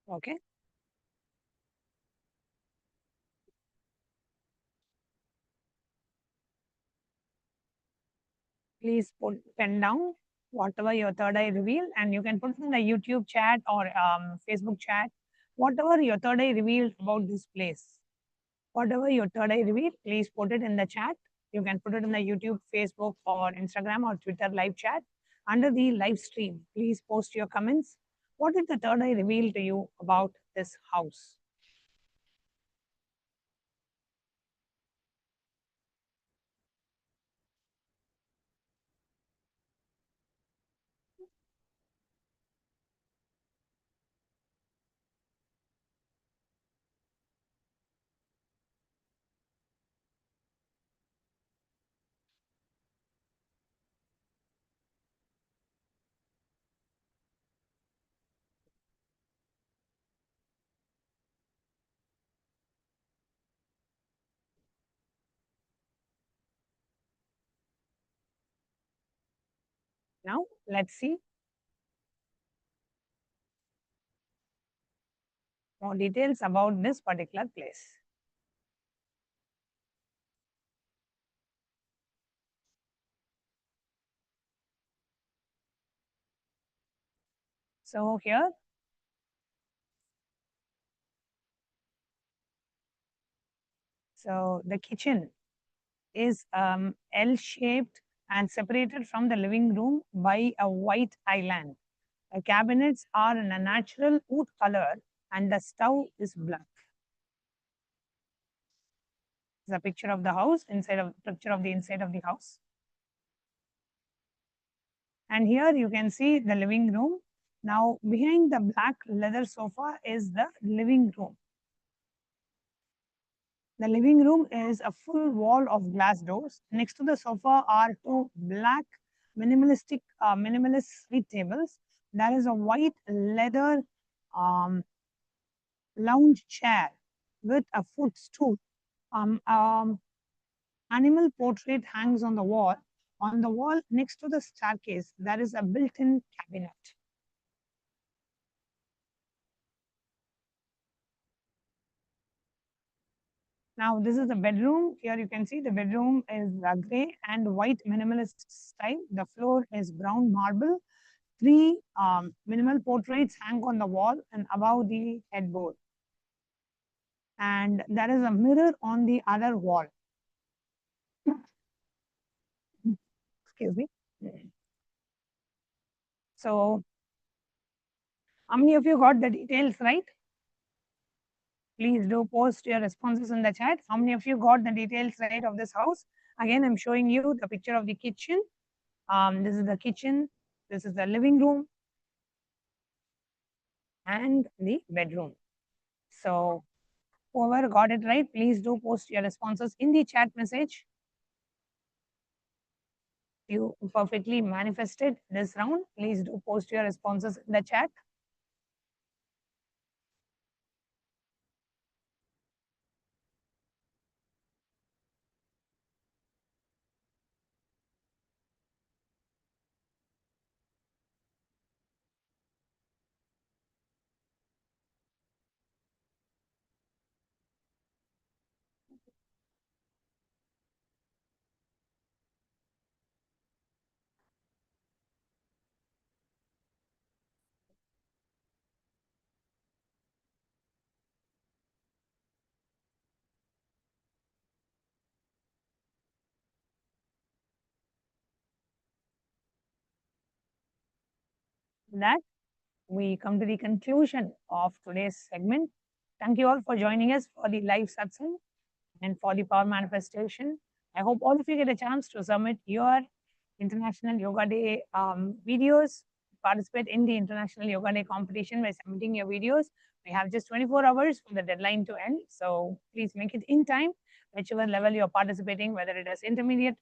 Okay. Please put pen down whatever your third eye revealed, and you can put it in the YouTube chat or Facebook chat, whatever your third eye revealed about this place. Whatever your third eye revealed, please put it in the chat. You can put it in the YouTube, Facebook, or Instagram or Twitter live chat. Under the live stream, please post your comments. What did the third eye reveal to you about this house? Now, let's see more details about this particular place. So here, so the kitchen is L-shaped and separated from the living room by a white island. The cabinets are in a natural wood color and the stove is black. It's a picture of the house, picture of the inside of the house. And here you can see the living room. Now behind the black leather sofa is the living room. The living room is a full wall of glass doors. Next to the sofa are two black minimalist sweet tables. There is a white leather lounge chair with a footstool. Animal portrait hangs on the wall. On the wall next to the staircase, there is a built-in cabinet. Now, this is the bedroom. Here you can see the bedroom is gray and white minimalist style. The floor is brown marble. Three minimal portraits hang on the wall and above the headboard. And there is a mirror on the other wall. Excuse me. So, how many of you got the details right? Please do post your responses in the chat. How many of you got the details right of this house? Again, I'm showing you the picture of the kitchen. This is the kitchen. This is the living room and the bedroom. So whoever got it right, please do post your responses in the chat message. You perfectly manifested this round. Please do post your responses in the chat. That we come to the conclusion of today's segment. Thank you all for joining us for the live satsang and for the power manifestation. I hope all of you get a chance to submit your International Yoga Day videos, participate in the International Yoga Day competition by submitting your videos. We have just 24 hours for the deadline to end. So please make it in time, whichever level you're participating, whether it is intermediate,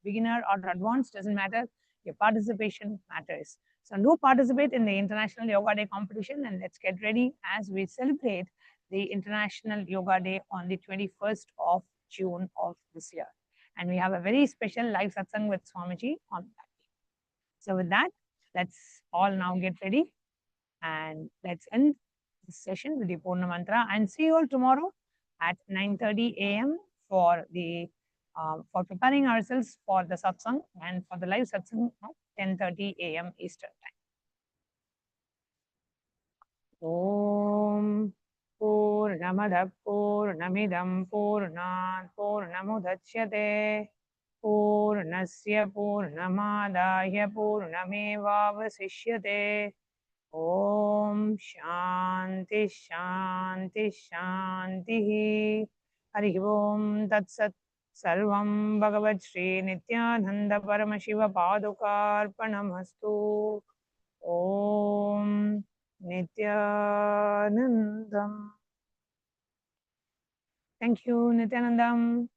beginner or advanced, doesn't matter. Your participation matters. So do participate in the International Yoga Day competition and let's get ready as we celebrate the International Yoga Day on the 21st of June of this year. And we have a very special live satsang with Swamiji on that day. So with that, let's all now get ready and let's end this session with the Purna Mantra, and see you all tomorrow at 9:30 a.m. for the for preparing ourselves for the satsang and for the live satsang at 10:30 a.m. Eastern Time. Om Purnamada Purnamidam Purnat Purnamudachyate Purnasya Purnamadaya Purnamevavasishyate. Om Shanti Shanti Shanti. Hari Om Tat Sat. Sarvam Bhagavat Shri Nithyananda Paramashiva Padukarpanamastu. Om Nithyanandam. Thank you, Nithyanandam.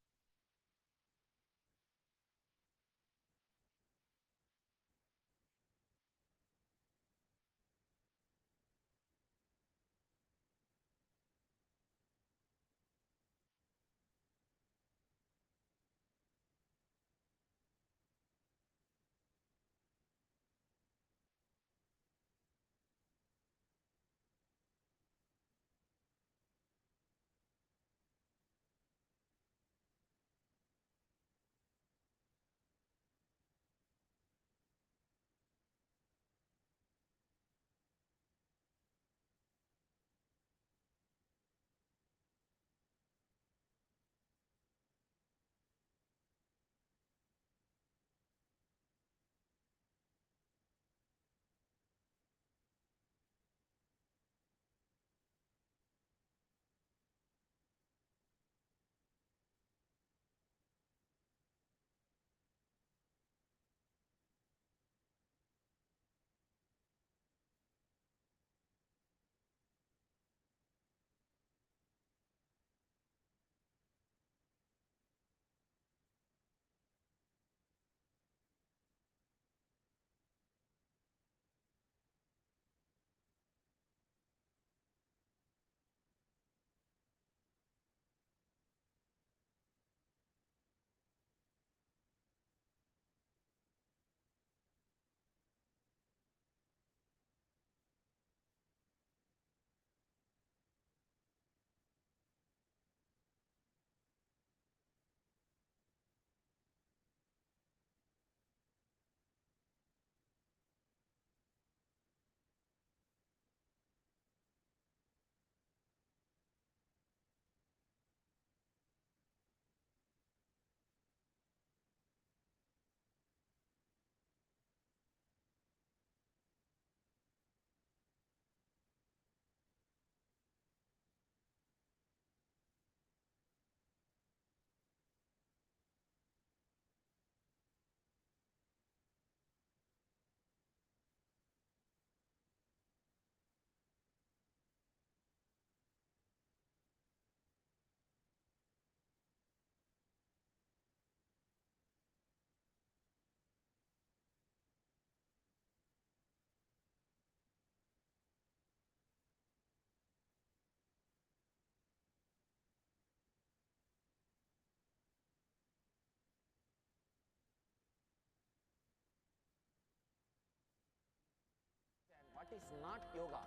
What is not yoga?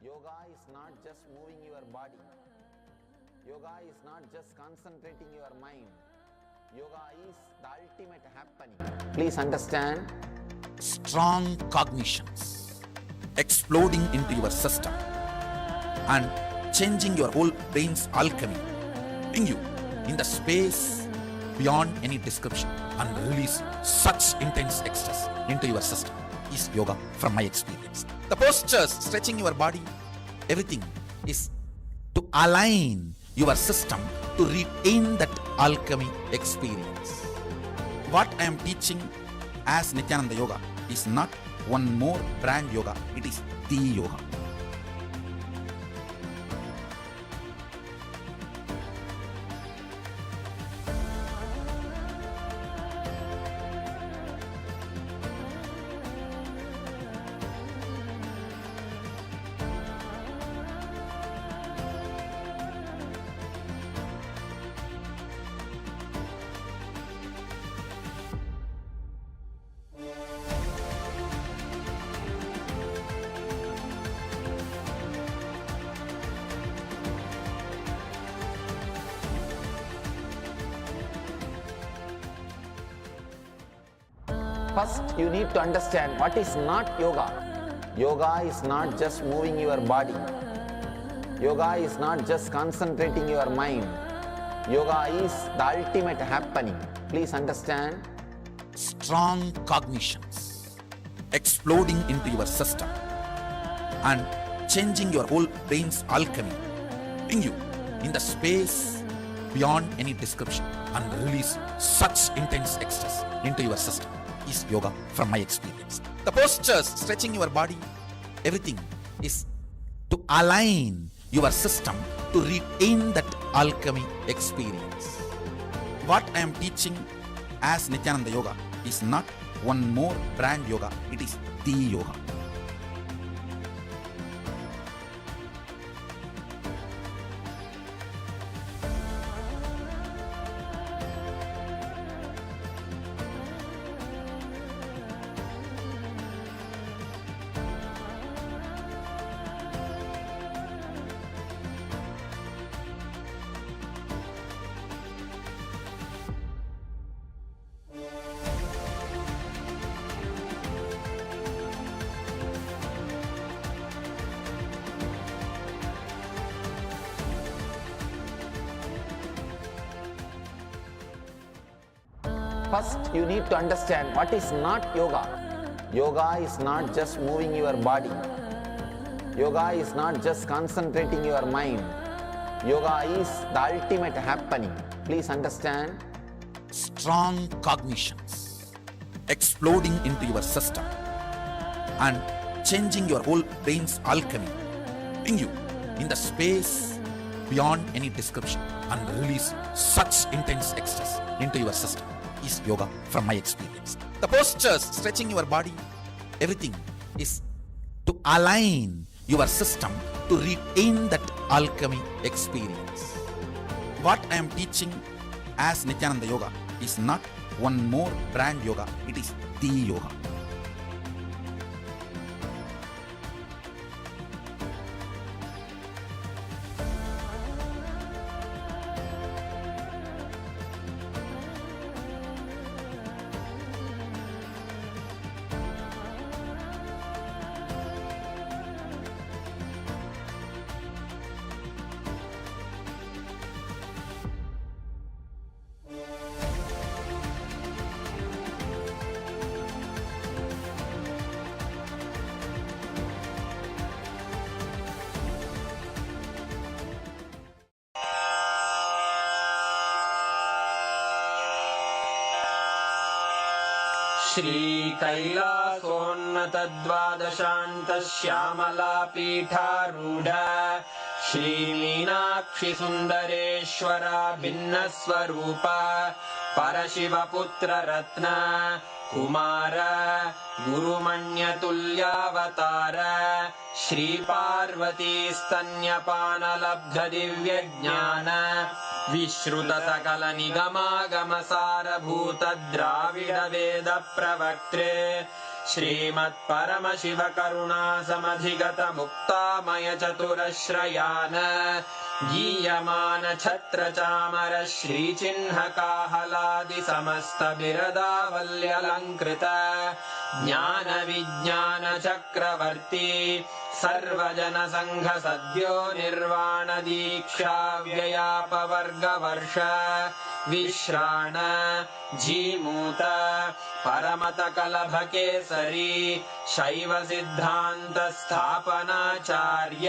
Yoga is not just moving your body. Yoga is not just concentrating your mind. Yoga is the ultimate happening. Please understand.
Strong cognitions exploding into your system and changing your whole brain's alchemy, putting you in the space beyond any description and release such intense ecstasy into your system is yoga from my experience. The postures, stretching your body, everything is to align your system to retain that alchemy experience. What I am teaching as Nithyananda Yoga is not one more brand yoga, it is the yoga.
First, you need to understand what is not yoga. Yoga is not just moving your body. Yoga is not just concentrating your mind. Yoga is the ultimate happening. Please understand.
Strong cognitions exploding into your system and changing your whole brain's alchemy, putting you in the space beyond any description and release such intense ecstasy into your system is yoga from my experience. The postures, stretching your body, everything is to align your system to retain that alchemy experience. What I am teaching as Nithyananda Yoga is not one more brand yoga, it is the yoga.
First, you need to understand what is not yoga. Yoga is not just moving your body. Yoga is not just concentrating your mind. Yoga is the ultimate happening. Please understand.
Strong cognitions exploding into your system and changing your whole brain's alchemy, putting you in the space beyond any description and release such intense ecstasy into your system is yoga from my experience. The postures, stretching your body, everything is to align your system to retain that alchemy experience. What I am teaching as Nithyananda Yoga is not one more brand yoga, it is the yoga.
श्रीकैलासोन्नतद्वादशान्तश्यामलापीठारूढ श्रीमीनाक्षिसुन्दरेश्वरा भिन्नस्वरूप परशिवपुत्ररत्न Kumar गुरुमण्यतुल्यावतार श्रीपार्वतीस्तन्यपानलब्धदिव्यज्ञान विश्रुतसकलनिगमागमसारभूतद्राविडवेदप्रवक्त्रे श्रीमत्परमशिवकरुणासमधिगतमुक्तामयचतुरश्रयान् गीयमानछत्रचामर श्रीचिह्नकाहलादिसमस्तबिरदावल्यलङ्कृत ज्ञानविज्ञानचक्रवर्ती सर्वजनसङ्घसद्यो निर्वाणदीक्षाव्ययापवर्गवर्ष विश्राण Jimuta परमतकलभकेसरी शैवसिद्धान्तस्थापनाचार्य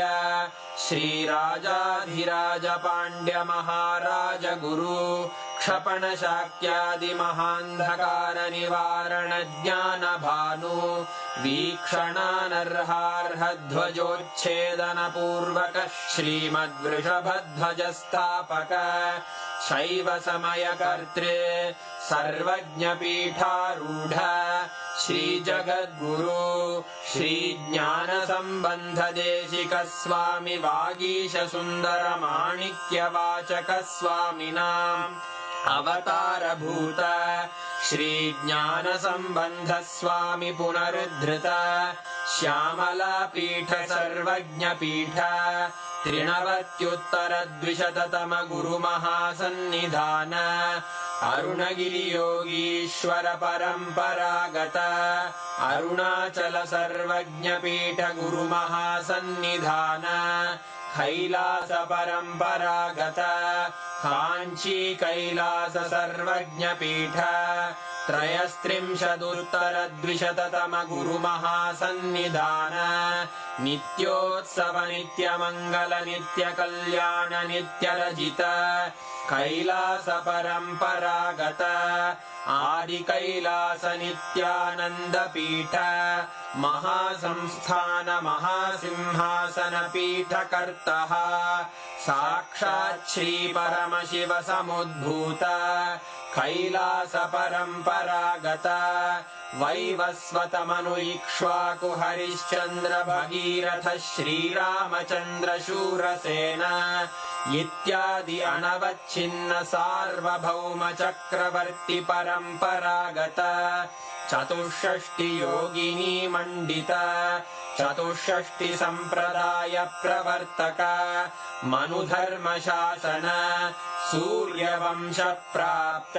श्रीराजाधिराजपाण्ड्यमहाराज गुरु क्षपणशाक्यादिमहान्धकारनिवारणज्ञानभानु वीक्षणानर्हार्हध्वजोच्छेदनपूर्वक श्रीमद्वृषभध्वजस्थापक शैवसमयकर्त्रे सर्वज्ञपीठारूढ श्रीजगद्गुरु श्रीज्ञानसम्बन्धदेशिकस्वामि वागीशसुन्दरमाणिक्यवाचकस्वामिनाम् अवतारभूत श्रीज्ञानसम्बन्धस्वामि पुनरुद्धृत श्यामलापीठ सर्वज्ञपीठ त्रिनवत्युत्तरद्विशततम गुरुमहासन्निधान अरुणगिरियोगीश्वर परम्परागत अरुणाचल सर्वज्ञपीठ गुरुमहासन्निधान कैलास परम्परागत काञ्ची कैलास सर्वज्ञपीठ त्रयस्त्रिंशदुत्तरद्विशततम गुरुमहासन्निधान नित्योत्सव नित्यमङ्गल नित्यकल्याण नित्यरजित कैलास परम्परागत आदि कैलास नित्यानन्दपीठ महासंस्थान महासिंहासन पीठकर्तः साक्षात् श्री परमशिव समुद्भूत कैलास परम्परागत वैवस्वतमनु इक्ष्वाकु हरिश्चन्द्र भगीरथ श्रीरामचन्द्र शूरसेन इत्यादि अनवच्छिन्न सार्वभौम चक्रवर्ति परम्परागत चतुष्षष्टि योगिनी मण्डित चतुष्षष्टि सम्प्रदाय प्रवर्तक मनुधर्म शासन सूर्यवंश प्राप्त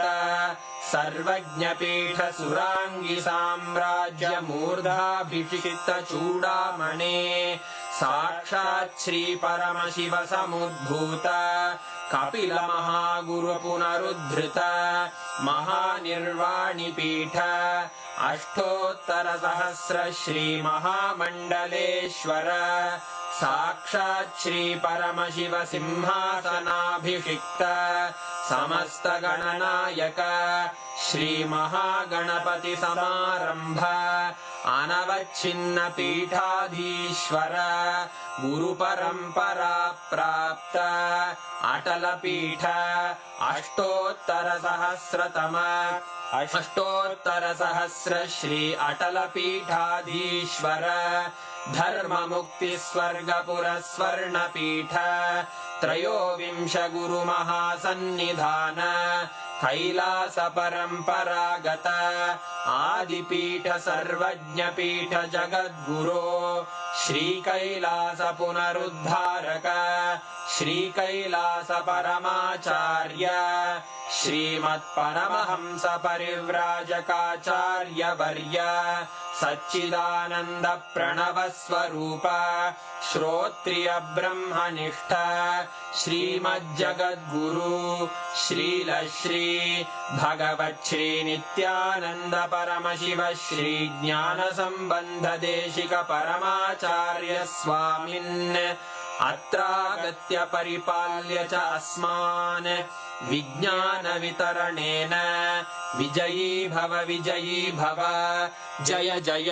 सर्वज्ञपीठ सुराङ्गी साम्राज्य मूर्धाभिषिक्त चूडामणे साक्षात् श्री परमशिव समुद्भूत कपिल महागुरु पुनरुद्धृत महानिर्वाणिपीठ अष्टोत्तर सहस्र श्री महामण्डलेश्वर साक्षात् श्री परमशिव सिंहासनाभिषिक्त समस्त गणनायक श्री महागणपति समारंभ अनवच्छिन्न पीठाधीश्वर गुरु परंपरा प्राप्त अटल पीठ अष्टोत्तर सहस्र श्री अटल पीठाधीश्वर धर्म मुक्ति स्वर्गपुर स्वर्ण पीठ त्रयोविंश गुरु महासन्निधान कैलास परम्परागत आदिपीठ सर्वज्ञ पीठ जगद्गुरो श्री कैलास पुनरुद्धारक श्री कैलास परमाचार्य श्रीमत्परमहंस परिव्राजकाचार्य वर्य सच्चिदानंद प्रणव स्वरूप श्रोत्रिय ब्रह्मनिष्ठ श्रीमज्जगद्गुरु श्रील श्री भगवत् श्री नित्यानंद परमशिव श्री ज्ञान संबंध देशिक परमाचार्य स्वामिन् अत्रागत्य परिपाल्य च अस्मान् विज्ञान वितरणेन विजयी भव जय जय।